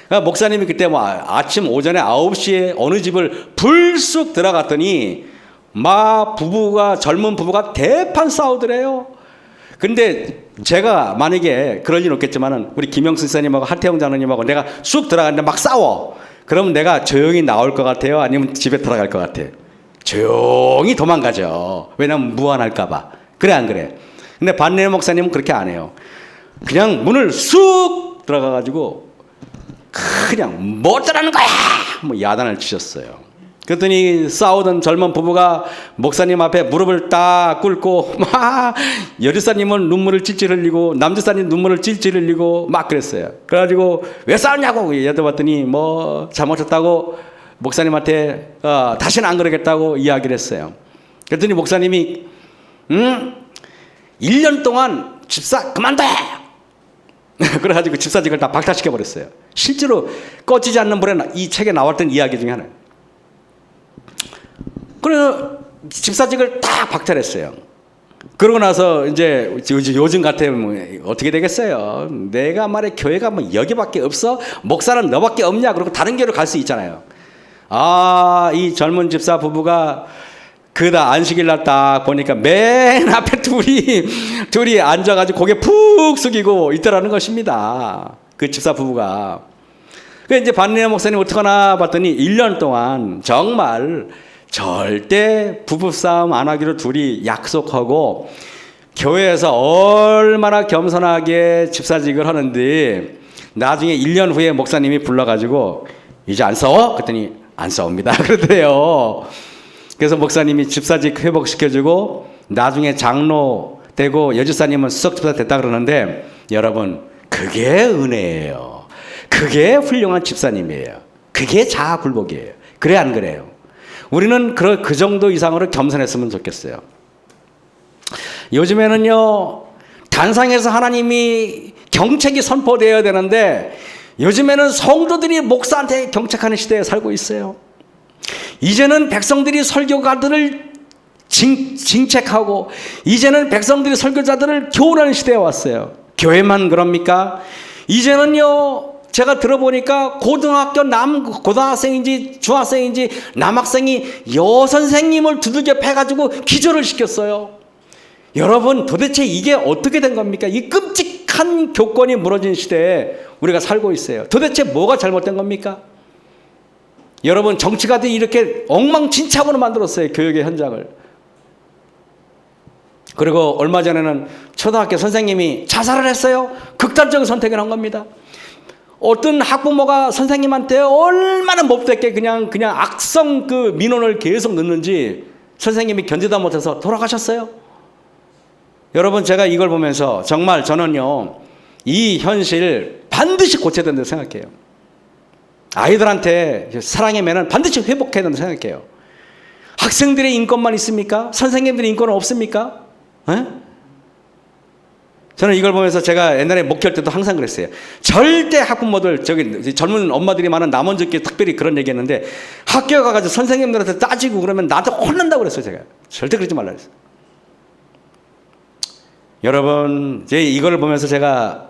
S1: 그러니까 목사님이 그때 뭐 아침 오전에 9시에 어느 집을 불쑥 들어갔더니 막 젊은 부부가 대판 싸우더래요. 근데 제가 만약에 그럴 일은 없겠지만은 우리 김영수 선생님하고 하태영 장로님하고 내가 쑥 들어갔는데 막 싸워. 그럼 내가 조용히 나올 것 같아요? 아니면 집에 들어갈 것 같아요? 조용히 도망가죠. 왜냐면 무안할까 봐. 그래 안 그래? 근데 반네일 목사님은 그렇게 안 해요. 그냥 문을 쑥 들어가가지고 그냥 뭐 어쩌라는 거야! 뭐 야단을 치셨어요. 그랬더니 싸우던 젊은 부부가 목사님 앞에 무릎을 딱 꿇고 막 여리사님은 눈물을 찔찔 흘리고 남지사님 눈물을 찔찔 흘리고 막 그랬어요. 그래가지고 왜 싸웠냐고 여쭤봤더니 뭐 잘못했다고 목사님한테 다시는 안 그러겠다고 이야기를 했어요. 그랬더니 목사님이 1년 동안 집사 그만둬! 그래가지고 집사직을 다 박탈시켜버렸어요. 실제로 꺼지지 않는 불에 이 책에 나왔던 이야기 중에 하나예요. 그래서 집사직을 다 박탈했어요. 그러고 나서 이제 요즘 같으면 어떻게 되겠어요? 내가 말해 교회가 뭐 여기밖에 없어? 목사는 너밖에 없냐? 그러고 다른 교회로 갈 수 있잖아요. 이 젊은 집사 부부가 그다 안식일 날 딱 보니까 맨 앞에 둘이 앉아가지고 고개 푹 숙이고 있더라는 것입니다. 그 집사 부부가. 그 이제 반네일 목사님 어떡하나 봤더니 1년 동안 정말 절대 부부싸움 안 하기로 둘이 약속하고 교회에서 얼마나 겸손하게 집사직을 하는데 나중에 1년 후에 목사님이 불러가지고 이제 안 싸워? 그랬더니 안 싸웁니다. 그러더래요. 그래서 목사님이 집사직 회복시켜주고 나중에 장로 되고 여지사님은 수석집사 됐다 그러는데 여러분 그게 은혜예요. 그게 훌륭한 집사님이에요. 그게 자아굴복이에요. 그래 안 그래요? 우리는 그 정도 이상으로 겸손했으면 좋겠어요. 요즘에는요, 단상에서 하나님이 경책이 선포되어야 되는데 요즘에는 성도들이 목사한테 경책하는 시대에 살고 있어요. 이제는 백성들이 설교가들을 징책하고 이제는 백성들이 설교자들을 교훈하는 시대에 왔어요. 교회만 그럽니까? 이제는요, 제가 들어보니까 고등학생인지 중학생인지 남학생이 여선생님을 두들겨 패가지고 기절을 시켰어요. 여러분 도대체 이게 어떻게 된 겁니까? 이 끔찍한 교권이 무너진 시대에 우리가 살고 있어요. 도대체 뭐가 잘못된 겁니까? 여러분 정치가들이 이렇게 엉망진창으로 만들었어요. 교육의 현장을. 그리고 얼마 전에는 초등학교 선생님이 자살을 했어요. 극단적인 선택을 한 겁니다. 어떤 학부모가 선생님한테 얼마나 못됐게 그냥 악성 그 민원을 계속 넣는지 선생님이 견디다 못해서 돌아가셨어요. 여러분 제가 이걸 보면서 정말 저는요 이 현실 반드시 고쳐야 된다고 생각해요. 아이들한테 사랑의 매는 반드시 회복해야 된다고 생각해요. 학생들의 인권만 있습니까? 선생님들의 인권은 없습니까? 에? 저는 이걸 보면서 제가 옛날에 목회할 때도 항상 그랬어요. 절대 학부모들, 저기 젊은 엄마들이 많은 남원저께 특별히 그런 얘기 했는데 학교에 가가지고 선생님들한테 따지고 그러면 나한테 혼난다고 그랬어요. 제가 절대 그러지 말라 그랬어요. 여러분 이걸 보면서 제가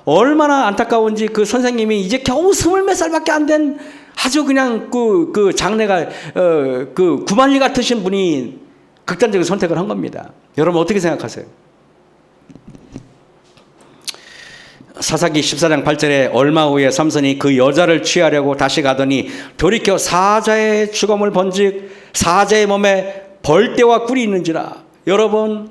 S1: 얼마나 안타까운지 그 선생님이 이제 겨우 20몇 살밖에 안 된 아주 그냥 그 장래가 그 구만리 같으신 분이 극단적인 선택을 한 겁니다. 여러분 어떻게 생각하세요? 사사기 14장 8절에 얼마 후에 삼손이 그 여자를 취하려고 다시 가더니 돌이켜 사자의 죽음을 본즉 사자의 몸에 벌떼와 꿀이 있는지라. 여러분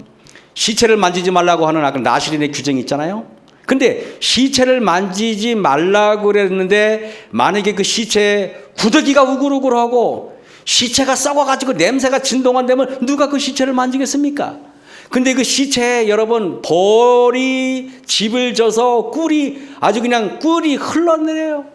S1: 시체를 만지지 말라고 하는 나실인의 규정이 있잖아요. 근데 시체를 만지지 말라고 그랬는데 만약에 그 시체에 구더기가 우글우글하고 시체가 썩어가지고 냄새가 진동한 되면 누가 그 시체를 만지겠습니까? 근데 그 시체에 여러분 벌이 집을 져서 꿀이 아주 그냥 꿀이 흘러내려요.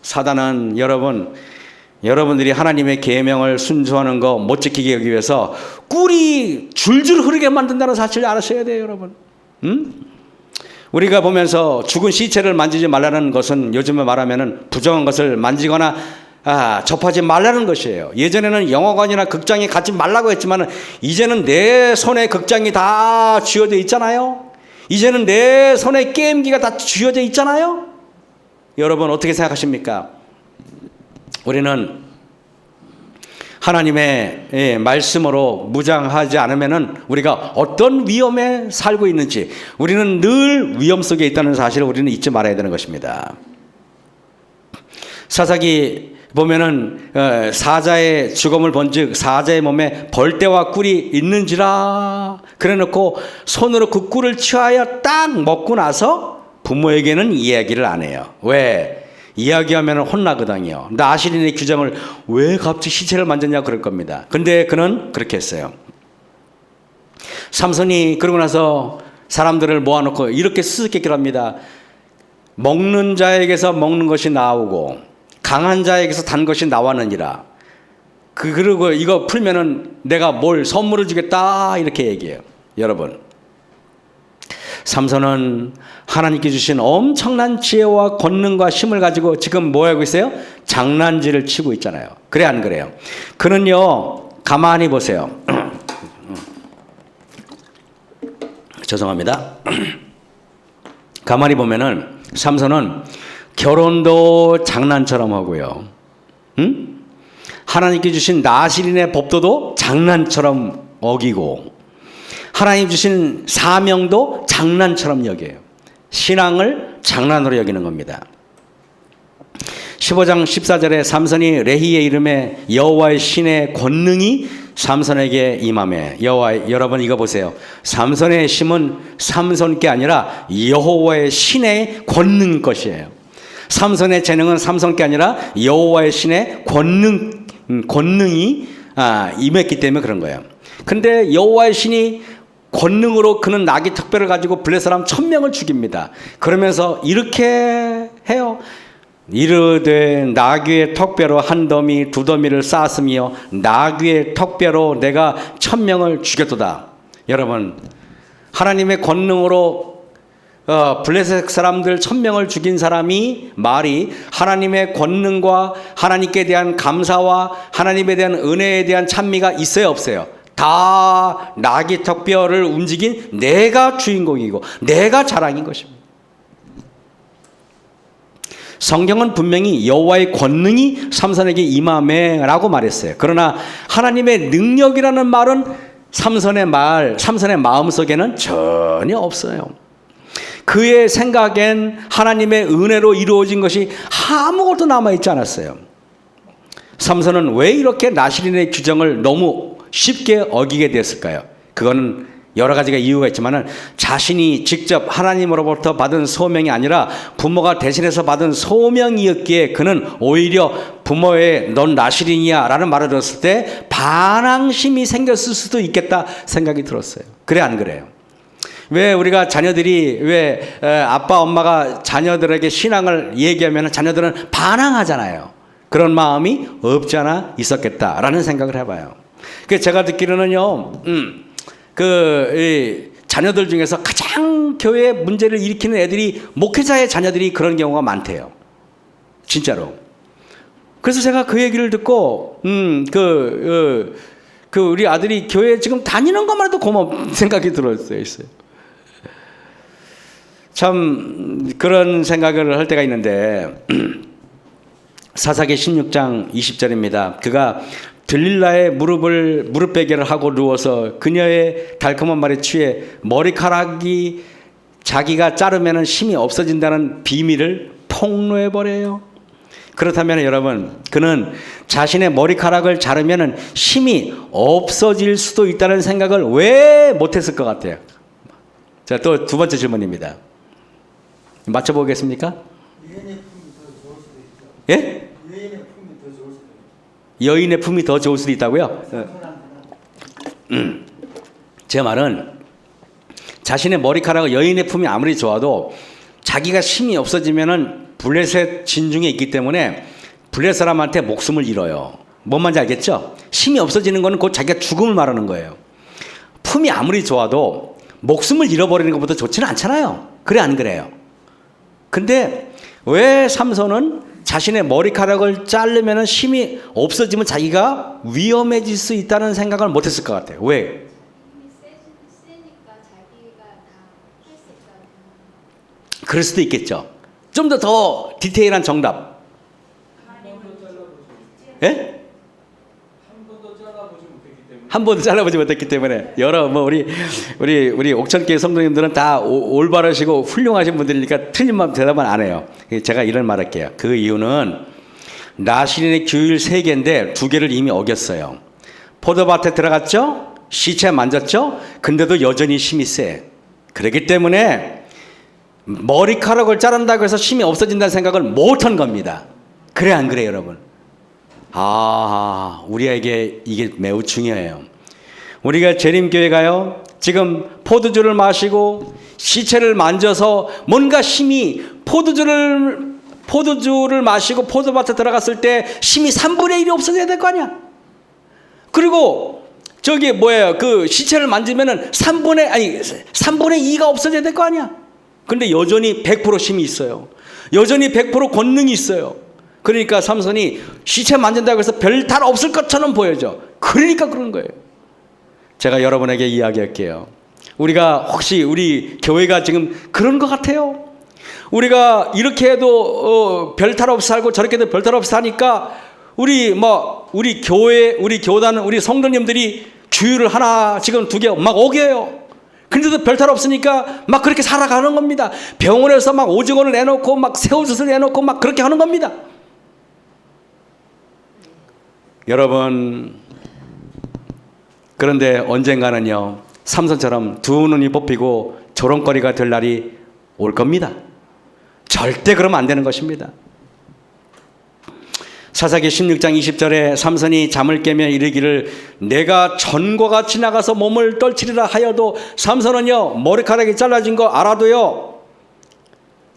S1: 사단은 여러분들이 하나님의 계명을 순종하는 거 못 지키게 하기 위해서 꿀이 줄줄 흐르게 만든다는 사실을 아셔야 돼요, 여러분. 우리가 보면서 죽은 시체를 만지지 말라는 것은 요즘에 말하면은 부정한 것을 만지거나 접하지 말라는 것이에요. 예전에는 영화관이나 극장에 가지 말라고 했지만 이제는 내 손에 극장이 다 쥐어져 있잖아요. 이제는 내 손에 게임기가 다 쥐어져 있잖아요. 여러분 어떻게 생각하십니까? 우리는 하나님의 말씀으로 무장하지 않으면은 우리가 어떤 위험에 살고 있는지 우리는 늘 위험 속에 있다는 사실을 우리는 잊지 말아야 되는 것입니다. 사사기 보면은 사자의 죽음을 본즉 사자의 몸에 벌떼와 꿀이 있는지라 그래놓고 손으로 그 꿀을 취하여 딱 먹고 나서 부모에게는 이야기를 안 해요. 왜? 이야기하면 혼나거든요. 나실인의 규정을 왜 갑자기 시체를 만졌냐 그럴 겁니다. 근데 그는 그렇게 했어요. 삼손이 그러고 나서 사람들을 모아놓고 이렇게 수수께끼를 합니다. 먹는 자에게서 먹는 것이 나오고 강한 자에게서 단 것이 나왔느니라. 그리고 이거 풀면은 내가 뭘 선물을 주겠다 이렇게 얘기해요. 여러분 삼손은 하나님께 주신 엄청난 지혜와 권능과 힘을 가지고 지금 뭐 하고 있어요? 장난질을 치고 있잖아요. 그래 안 그래요? 그는요 가만히 보세요. 죄송합니다. 가만히 보면은 삼손은 결혼도 장난처럼 하고요. 하나님께 주신 나실인의 법도도 장난처럼 어기고 하나님 주신 사명도 장난처럼 여겨요. 신앙을 장난으로 여기는 겁니다. 15장 14절에 삼손이 레히의 이름에 여호와의 신의 권능이 삼손에게 임하매 여러분 이거 보세요. 삼손의 힘은 삼손께 아니라 여호와의 신의 권능 것이에요. 삼손의 재능은 삼손께 아니라 여호와의 신의 권능이 임했기 때문에 그런 거예요. 근데 여호와의 신이 권능으로 그는 나귀 턱뼈를 가지고 블레 사람 1000명을 죽입니다. 그러면서 이렇게 해요. 이르되 나귀의 턱뼈로 한 더미 두 더미를 쌓았으며 나귀의 턱뼈로 내가 1000명을 죽였도다. 여러분 하나님의 권능으로 블레셋 사람들 1000명을 죽인 사람이 말이 하나님의 권능과 하나님께 대한 감사와 하나님에 대한 은혜에 대한 찬미가 있어요 없어요? 다 나귀 턱뼈를 움직인 내가 주인공이고 내가 자랑인 것입니다. 성경은 분명히 여호와의 권능이 삼손에게 임하매라고 말했어요. 그러나 하나님의 능력이라는 말은 삼손의 마음 속에는 전혀 없어요. 그의 생각엔 하나님의 은혜로 이루어진 것이 아무것도 남아있지 않았어요. 삼손은 왜 이렇게 나실인의 규정을 너무 쉽게 어기게 됐을까요? 그거는 여러 가지가 이유가 있지만 자신이 직접 하나님으로부터 받은 소명이 아니라 부모가 대신해서 받은 소명이었기에 그는 오히려 부모의 넌 나실인이야 라는 말을 들었을 때 반항심이 생겼을 수도 있겠다 생각이 들었어요. 그래 안 그래요? 왜 우리가 자녀들이 왜 아빠 엄마가 자녀들에게 신앙을 얘기하면 자녀들은 반항하잖아요. 그런 마음이 없지 않아 있었겠다라는 생각을 해봐요. 그래서 제가 듣기로는요, 자녀들 중에서 가장 교회에 문제를 일으키는 애들이 목회자의 자녀들이 그런 경우가 많대요. 진짜로. 그래서 제가 그 얘기를 듣고, 우리 아들이 교회에 지금 다니는 것만 해도 고마운 생각이 들었어요. 참, 그런 생각을 할 때가 있는데, 사사기 16장 20절입니다. 그가 들릴라의 무릎 베개를 하고 누워서 그녀의 달콤한 말에 취해 머리카락이 자기가 자르면 힘이 없어진다는 비밀을 폭로해 버려요. 그렇다면 여러분, 그는 자신의 머리카락을 자르면 힘이 없어질 수도 있다는 생각을 왜 못했을 것 같아요? 자, 또 두 번째 질문입니다. 맞춰보겠습니까? 예? 여인의 품이 더 좋을 수도 있다고요? 제 말은 자신의 머리카락을 여인의 품이 아무리 좋아도 자기가 힘이 없어지면은 블레셋 진중에 있기 때문에 블레셋 사람한테 목숨을 잃어요. 뭔 말인지 알겠죠? 힘이 없어지는 거는 곧 자기가 죽음을 말하는 거예요. 품이 아무리 좋아도 목숨을 잃어버리는 것보다 좋지는 않잖아요. 그래 안 그래요? 근데 왜 삼손은 자신의 머리카락을 자르면 힘이 없어지면 자기가 위험해질 수 있다는 생각을 못했을 것 같아요. 왜? 그럴 수도 있겠죠. 좀 더 디테일한 정답. 예? 한 번도 잘라보지 못했기 때문에 여러 우리 옥천교회 성도님들은 다 올바르시고 훌륭하신 분들이니까 틀린 대답은 안 해요. 제가 이런 말 할게요. 그 이유는 나실인의 규율 3개인데 2개를 이미 어겼어요. 포도밭에 들어갔죠? 시체 만졌죠? 근데도 여전히 힘이 세. 그렇기 때문에 머리카락을 자른다고 해서 힘이 없어진다는 생각을 못한 겁니다. 그래 안 그래요 여러분? 우리에게 이게 매우 중요해요. 우리가 재림교회가요, 지금 포도주를 마시고 시체를 만져서 뭔가 힘이 포도주를 마시고 포도밭에 들어갔을 때 힘이 3분의 1이 없어져야 될 거 아니야. 그리고 그 시체를 만지면은 3분의 2가 없어져야 될 거 아니야. 근데 여전히 100% 힘이 있어요. 여전히 100% 권능이 있어요. 그러니까 삼손이 시체 만진다고 해서 별 탈 없을 것처럼 보여져. 그러니까 그런 거예요. 제가 여러분에게 이야기할게요. 우리가 혹시 우리 교회가 지금 그런 것 같아요. 우리가 이렇게 해도 별 탈 없이 살고 저렇게 해도 별 탈 없이 사니까 우리 교회, 우리 교단, 우리 성도님들이 규율을 하나 지금 2개 막 어겨요. 근데도 별 탈 없으니까 막 그렇게 살아가는 겁니다. 병원에서 막 오징어를 내놓고 막 새우젓을 내놓고 막 그렇게 하는 겁니다. 여러분, 그런데 언젠가는요, 삼손처럼 2눈이 뽑히고 조롱거리가 될 날이 올 겁니다. 절대 그러면 안 되는 것입니다. 사사기 16장 20절에 삼손이 잠을 깨며 이르기를 내가 전과 같이 나가서 몸을 떨치리라 하여도 삼손은요, 머리카락이 잘라진 거 알아도요,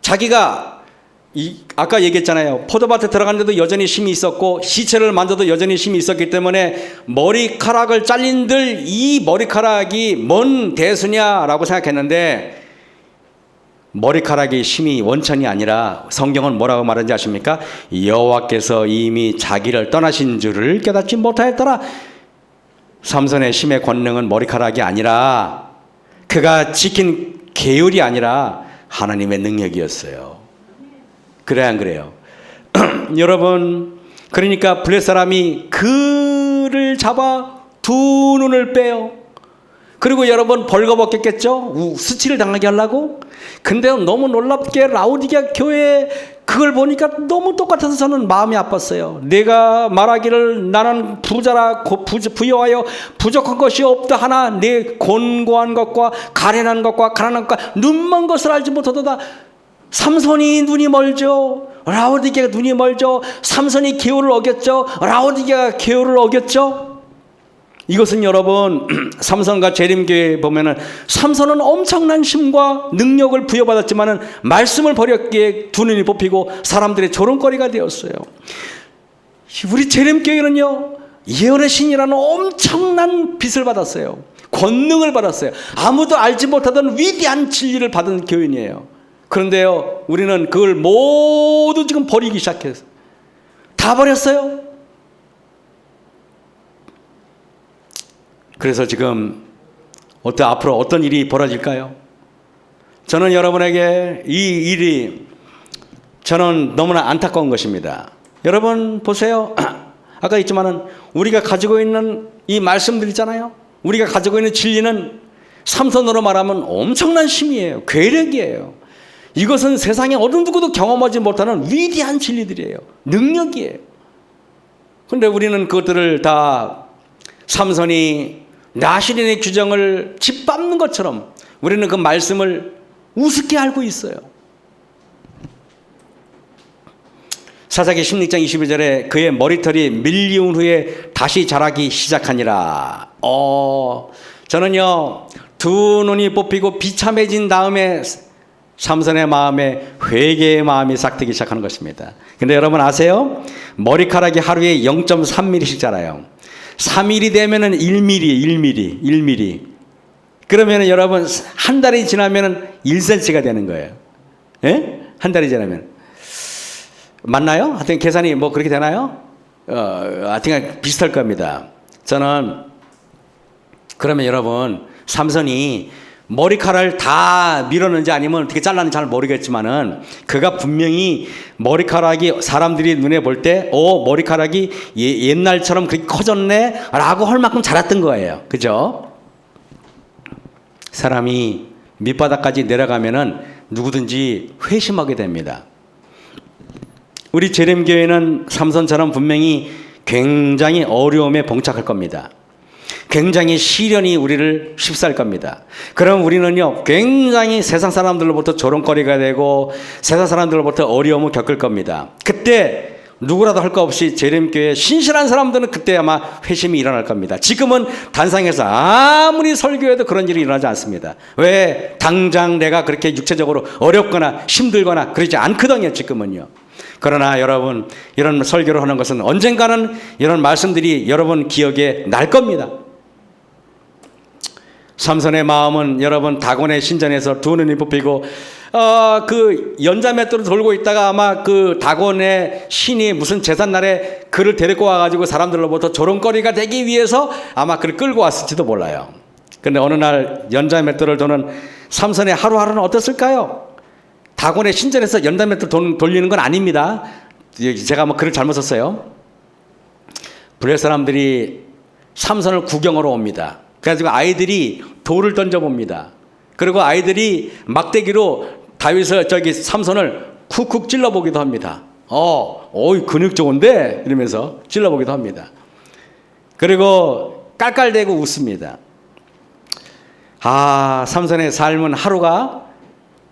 S1: 자기가 아까 얘기했잖아요. 포도밭에 들어갔는데도 여전히 힘이 있었고 시체를 만져도 여전히 힘이 있었기 때문에 머리카락을 잘린들 이 머리카락이 뭔 대수냐라고 생각했는데, 머리카락이 힘이 원천이 아니라 성경은 뭐라고 말하는지 아십니까? 여호와께서 이미 자기를 떠나신 줄을 깨닫지 못하였더라. 삼손의 힘의 권능은 머리카락이 아니라 그가 지킨 계율이 아니라 하나님의 능력이었어요. 그래 안 그래요? 여러분, 그러니까 블레셋 사람이 그를 잡아 2눈을 빼요. 그리고 여러분 벌거벗겼겠죠? 수치를 당하게 하려고. 근데 너무 놀랍게 라오디게아 교회 그걸 보니까 너무 똑같아서 저는 마음이 아팠어요. 내가 말하기를 나는 부자라 부여하여 부족한 것이 없다 하나 내 곤고한 것과 가련한 것과 가난한 것과 눈먼 것을 알지 못하도다. 삼손이 눈이 멀죠. 라오디게아가 눈이 멀죠. 삼손이 계율을 어겼죠. 라오디게아가 계율을 어겼죠. 이것은 여러분 삼손과 재림교회에 보면은 삼손은 엄청난 힘과 능력을 부여받았지만은 말씀을 버렸기에 두 눈이 뽑히고 사람들의 조롱거리가 되었어요. 우리 재림교회는요 예언의 신이라는 엄청난 빛을 받았어요. 권능을 받았어요. 아무도 알지 못하던 위대한 진리를 받은 교인이에요. 그런데요 우리는 그걸 모두 지금 버리기 시작했어요. 다 버렸어요. 그래서 지금 앞으로 어떤 일이 벌어질까요? 저는 여러분에게 이 일이 저는 너무나 안타까운 것입니다. 여러분 보세요. 아까 있지만은 우리가 가지고 있는 이 말씀들 있잖아요. 우리가 가지고 있는 진리는 삼손으로 말하면 엄청난 힘이에요. 괴력이에요. 이것은 세상에 어느 누구도 경험하지 못하는 위대한 진리들이에요. 능력이에요. 그런데 우리는 그것들을 다 삼손이 나시린의 규정을 짓밟는 것처럼 우리는 그 말씀을 우습게 알고 있어요. 사사기 16장 22절에 그의 머리털이 밀리운 후에 다시 자라기 시작하니라. 저는요 두 눈이 뽑히고 비참해진 다음에 삼손의 마음에 회개의 마음이 싹트기 시작하는 것입니다. 근데 여러분 아세요? 머리카락이 하루에 0.3mm씩 자라요. 3일이 되면은 1mm. 그러면은 여러분 한 달이 지나면은 1cm가 되는 거예요. 예? 한 달이 지나면. 맞나요? 하여튼 계산이 뭐 그렇게 되나요? 하여튼 비슷할 겁니다. 저는 그러면 여러분 삼손이 머리카락을 다 밀었는지 아니면 어떻게 잘랐는지 잘 모르겠지만은 그가 분명히 머리카락이 사람들이 눈에 볼 때 머리카락이 옛날처럼 그렇게 커졌네 라고 할 만큼 자랐던 거예요. 그죠? 사람이 밑바닥까지 내려가면은 누구든지 회심하게 됩니다. 우리 재림교회는 삼손처럼 분명히 굉장히 어려움에 봉착할 겁니다. 굉장히 시련이 우리를 휩싸일 겁니다. 그럼 우리는요 굉장히 세상 사람들로부터 조롱거리가 되고 세상 사람들로부터 어려움을 겪을 겁니다. 그때 누구라도 할 거 없이 재림교회 신실한 사람들은 그때 아마 회심이 일어날 겁니다. 지금은 단상에서 아무리 설교해도 그런 일이 일어나지 않습니다. 왜? 당장 내가 그렇게 육체적으로 어렵거나 힘들거나 그러지 않거든요 지금은요. 그러나 여러분 이런 설교를 하는 것은 언젠가는 이런 말씀들이 여러분 기억에 날 겁니다. 삼손의 마음은 여러분 다곤의 신전에서 두 눈이 뽑히고 그 연자맷돌을 돌고 있다가 아마 그 다곤의 신이 무슨 제삿날에 그를 데리고 와가지고 사람들로부터 조롱거리가 되기 위해서 아마 그를 끌고 왔을지도 몰라요. 그런데 어느 날 연자맷돌을 도는 삼손의 하루하루는 어땠을까요? 다곤의 신전에서 연자맷돌 돌리는 건 아닙니다. 제가 뭐 글을 잘못 썼어요. 블레 사람들이 삼손을 구경하러 옵니다. 그래가지고 아이들이 돌을 던져봅니다. 그리고 아이들이 막대기로 삼손을 쿡쿡 찔러보기도 합니다. 근육 좋은데? 이러면서 찔러보기도 합니다. 그리고 깔깔대고 웃습니다. 삼손의 삶은 하루가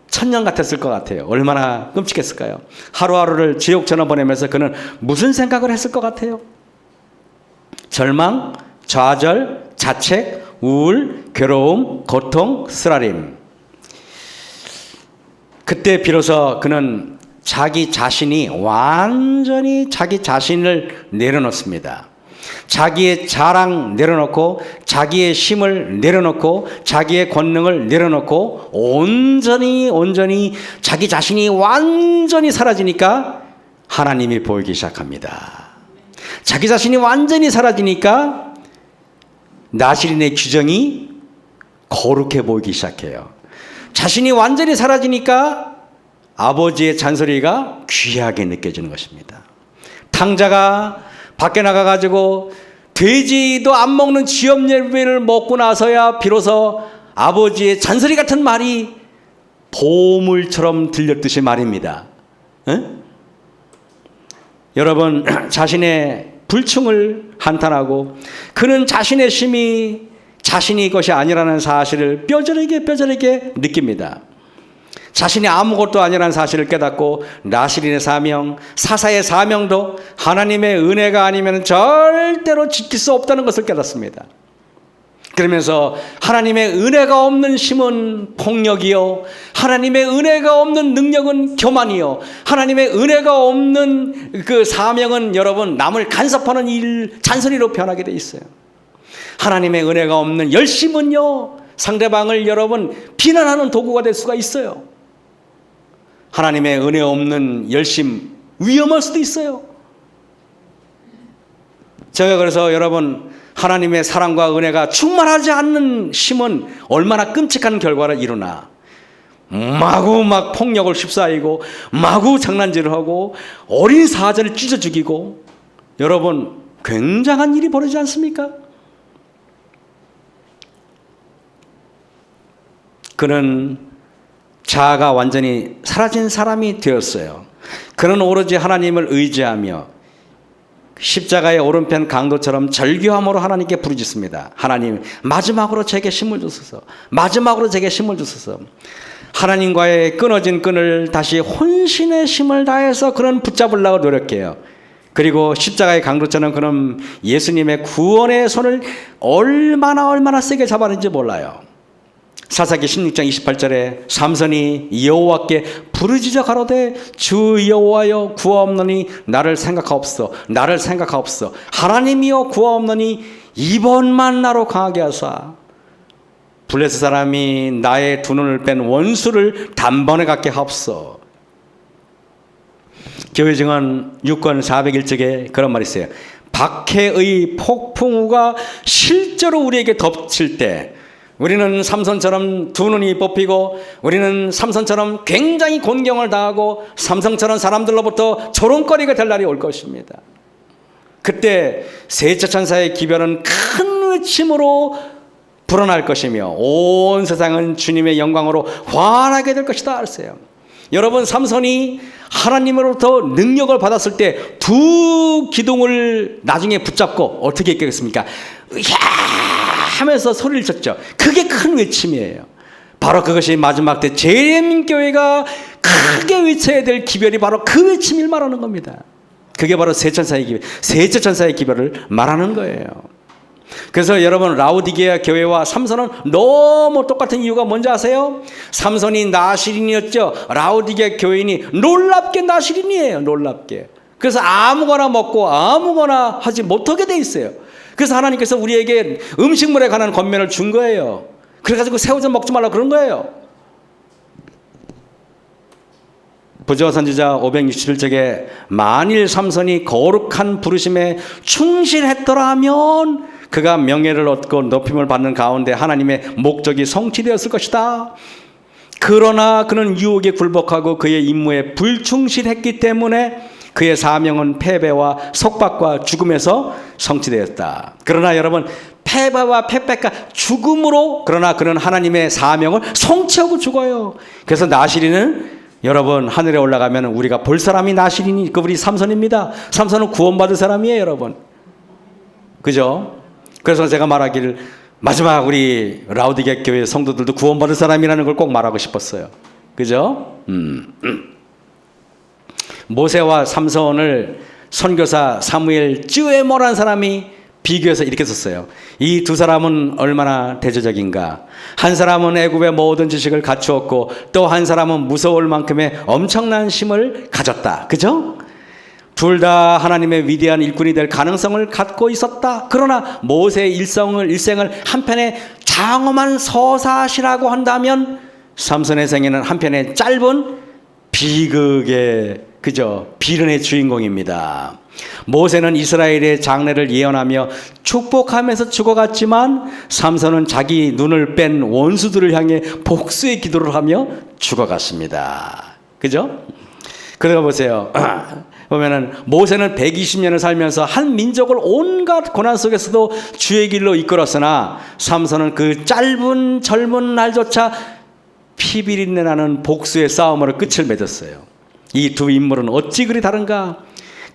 S1: 천년 같았을 것 같아요. 얼마나 끔찍했을까요? 하루하루를 지옥처럼 보내면서 그는 무슨 생각을 했을 것 같아요? 절망, 좌절, 자책, 우울, 괴로움, 고통, 쓰라림. 그때 비로소 그는 자기 자신이 완전히 자기 자신을 내려놓습니다. 자기의 자랑 내려놓고 자기의 힘을 내려놓고 자기의 권능을 내려놓고 온전히 자기 자신이 완전히 사라지니까 하나님이 보이기 시작합니다. 자기 자신이 완전히 사라지니까 나시린의 규정이 거룩해 보이기 시작해요. 자신이 완전히 사라지니까 아버지의 잔소리가 귀하게 느껴지는 것입니다. 탕자가 밖에 나가가지고 돼지도 안 먹는 지엄예배를 먹고 나서야 비로소 아버지의 잔소리 같은 말이 보물처럼 들렸듯이 말입니다. 여러분, 자신의 불충을 한탄하고 그는 자신의 힘이 자신이 것이 아니라는 사실을 뼈저리게 느낍니다. 자신이 아무것도 아니라는 사실을 깨닫고 나실인의 사명, 사사의 사명도 하나님의 은혜가 아니면 절대로 지킬 수 없다는 것을 깨닫습니다. 그러면서 하나님의 은혜가 없는 힘은 폭력이요, 하나님의 은혜가 없는 능력은 교만이요, 하나님의 은혜가 없는 그 사명은 여러분 남을 간섭하는 일, 잔소리로 변하게 돼 있어요. 하나님의 은혜가 없는 열심은요, 상대방을 여러분 비난하는 도구가 될 수가 있어요. 하나님의 은혜 없는 열심 위험할 수도 있어요. 제가 그래서 여러분, 하나님의 사랑과 은혜가 충만하지 않는 힘은 얼마나 끔찍한 결과를 이루나, 마구 막 폭력을 휩싸이고 마구 장난질을 하고 어린 사자를 찢어 죽이고, 여러분 굉장한 일이 벌어지지 않습니까? 그는 자아가 완전히 사라진 사람이 되었어요. 그는 오로지 하나님을 의지하며 십자가의 오른편 강도처럼 절규함으로 하나님께 부르짖습니다. 하나님, 마지막으로 제게 힘을 주소서. 마지막으로 제게 힘을 주소서. 하나님과의 끊어진 끈을 다시 혼신의 힘을 다해서 그는 붙잡으려고 노력해요. 그리고 십자가의 강도처럼 그는 예수님의 구원의 손을 얼마나 세게 잡았는지 몰라요. 사사기 16장 28절에 삼손이 여호와께 부르짖어 가로되 주 여호와여 구하옵노니 나를 생각하옵소서. 나를 생각하옵소서. 하나님이여 구하옵노니 이번만 나로 강하게 하사 블레셋 사람이 나의 두 눈을 뺀 원수를 단번에 갖게 하옵소서. 교회 증언 6권 401쪽에 그런 말이 있어요. 박해의 폭풍우가 실제로 우리에게 덮칠 때 우리는 삼손처럼 두 눈이 뽑히고, 우리는 삼손처럼 굉장히 곤경을 당하고 삼손처럼 사람들로부터 조롱거리가 될 날이 올 것입니다. 그때 셋째 천사의 기별은 큰 외침으로 불어날 것이며 온 세상은 주님의 영광으로 환하게 될 것이다 하셨어요. 여러분, 삼손이 하나님으로부터 능력을 받았을 때 두 기둥을 나중에 붙잡고 어떻게 했겠습니까? 하면서 소리를 쳤죠. 그게 큰 외침이에요. 바로 그것이 마지막 때 재림교회가 크게 외쳐야 될 기별이 바로 그 외침을 말하는 겁니다. 그게 바로 셋째 천사의 기별을 말하는 거예요. 그래서 여러분, 라오디게아 교회와 삼손은 너무 똑같은 이유가 뭔지 아세요? 삼손이 나실인이었죠. 라오디게아 교인이 놀랍게 나실인이에요. 놀랍게. 그래서 아무거나 먹고 아무거나 하지 못하게 돼 있어요. 그래서 하나님께서 우리에게 음식물에 관한 권면을 준 거예요. 그래가지고 새우젓 먹지 말라고 그런 거예요. 부조 선지자 561쪽에 만일 삼손이 거룩한 부르심에 충실했더라 하면 그가 명예를 얻고 높임을 받는 가운데 하나님의 목적이 성취되었을 것이다. 그러나 그는 유혹에 굴복하고 그의 임무에 불충실했기 때문에 그의 사명은 패배와 속박과 죽음에서 성취되었다. 그러나 여러분, 패배와 패배가 죽음으로, 그러나 그는 하나님의 사명을 성취하고 죽어요. 그래서 나실인은 여러분, 하늘에 올라가면 우리가 볼 사람이 나실인이, 그분이 삼손입니다. 삼손은 구원받을 사람이에요, 여러분. 그죠? 그래서 제가 말하기를 마지막 우리 라오디게아 교회 성도들도 구원받을 사람이라는 걸 꼭 말하고 싶었어요. 그죠? 모세와 삼손을 선교사 사무엘 쯔에모라는 사람이 비교해서 이렇게 썼어요. 이 두 사람은 얼마나 대조적인가. 한 사람은 애굽의 모든 지식을 갖추었고 또 한 사람은 무서울 만큼의 엄청난 힘을 가졌다. 그죠? 둘 다 하나님의 위대한 일꾼이 될 가능성을 갖고 있었다. 그러나 모세의 일생을 한편에 장엄한 서사시라고 한다면 삼손의 생애는 한편에 짧은 비극의, 그죠, 비련의 주인공입니다. 모세는 이스라엘의 장래를 예언하며 축복하면서 죽어갔지만 삼손은 자기 눈을 뺀 원수들을 향해 복수의 기도를 하며 죽어갔습니다. 그죠? 그러가 보세요. 보면은 모세는 120년을 살면서 한 민족을 온갖 고난 속에서도 주의 길로 이끌었으나 삼손은 그 짧은 젊은 날조차 피비린내 나는 복수의 싸움으로 끝을 맺었어요. 이 두 인물은 어찌 그리 다른가?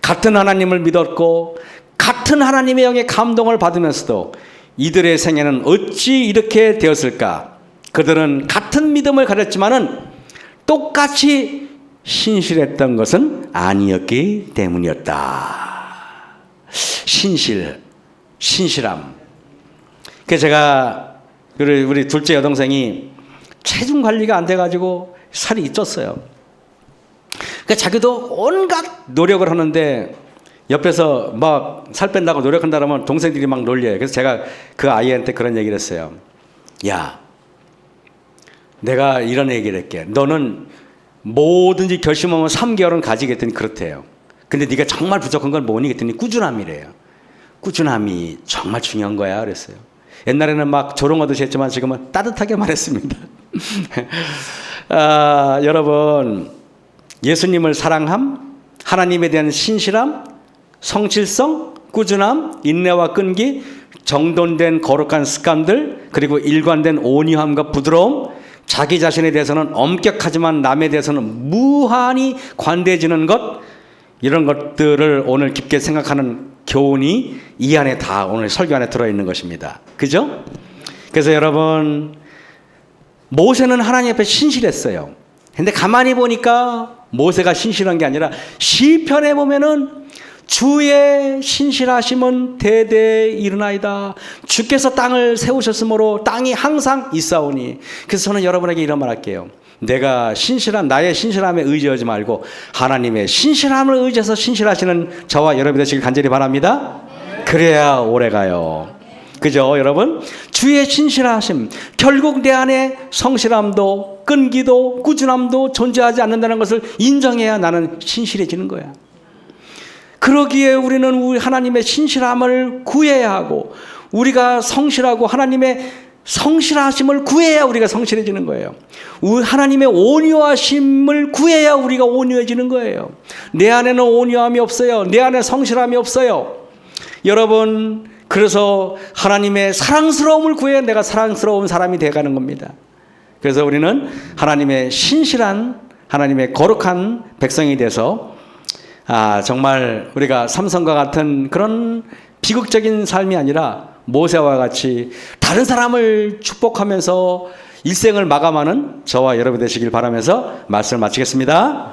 S1: 같은 하나님을 믿었고 같은 하나님의 영의 감동을 받으면서도 이들의 생애는 어찌 이렇게 되었을까? 그들은 같은 믿음을 가졌지만은 똑같이 신실했던 것은 아니었기 때문이었다. 신실함. 그래서 제가 우리 둘째 여동생이 체중 관리가 안 돼가지고 살이 쪘어요. 그러니까 자기도 온갖 노력을 하는데 옆에서 막 살 뺀다고 노력한다 그러면 동생들이 막 놀려요. 그래서 제가 그 아이한테 그런 얘기를 했어요. 야, 내가 이런 얘기를 할게. 너는 뭐든지 결심하면 3개월은 가지겠더니 그렇대요. 근데 네가 정말 부족한 건 뭐니? 그랬더니 꾸준함이래요. 꾸준함이 정말 중요한 거야 그랬어요. 옛날에는 막 조롱하듯이 했지만 지금은 따뜻하게 말했습니다. 여러분, 예수님을 사랑함, 하나님에 대한 신실함, 성실성, 꾸준함, 인내와 끈기, 정돈된 거룩한 습관들, 그리고 일관된 온유함과 부드러움, 자기 자신에 대해서는 엄격하지만 남에 대해서는 무한히 관대해지는 것, 이런 것들을 오늘 깊게 생각하는 교훈이 이 안에 다 오늘 설교 안에 들어있는 것입니다. 그죠? 그래서 여러분, 모세는 하나님 앞에 신실했어요. 근데 가만히 보니까 모세가 신실한 게 아니라 시편에 보면은 주의 신실하심은 대대에 이르나이다. 주께서 땅을 세우셨으므로 땅이 항상 있사오니. 그래서 저는 여러분에게 이런 말 할게요. 내가 나의 신실함에 의지하지 말고 하나님의 신실함을 의지해서 신실하시는 저와 여러분 되시길 간절히 바랍니다. 그래야 오래가요. 그죠 여러분? 주의 신실하심, 결국 내 안에 성실함도 끈기도 꾸준함도 존재하지 않는다는 것을 인정해야 나는 신실해지는 거야. 그러기에 우리는 우리 하나님의 신실함을 구해야 하고, 우리가 성실하고 하나님의 성실하심을 구해야 우리가 성실해지는 거예요. 하나님의 온유하심을 구해야 우리가 온유해지는 거예요. 내 안에는 온유함이 없어요. 내 안에 성실함이 없어요. 여러분, 그래서 하나님의 사랑스러움을 구해야 내가 사랑스러운 사람이 되어가는 겁니다. 그래서 우리는 하나님의 신실한, 하나님의 거룩한 백성이 돼서 정말 우리가 삼손과 같은 그런 비극적인 삶이 아니라 모세와 같이 다른 사람을 축복하면서 일생을 마감하는 저와 여러분 되시길 바라면서 말씀을 마치겠습니다.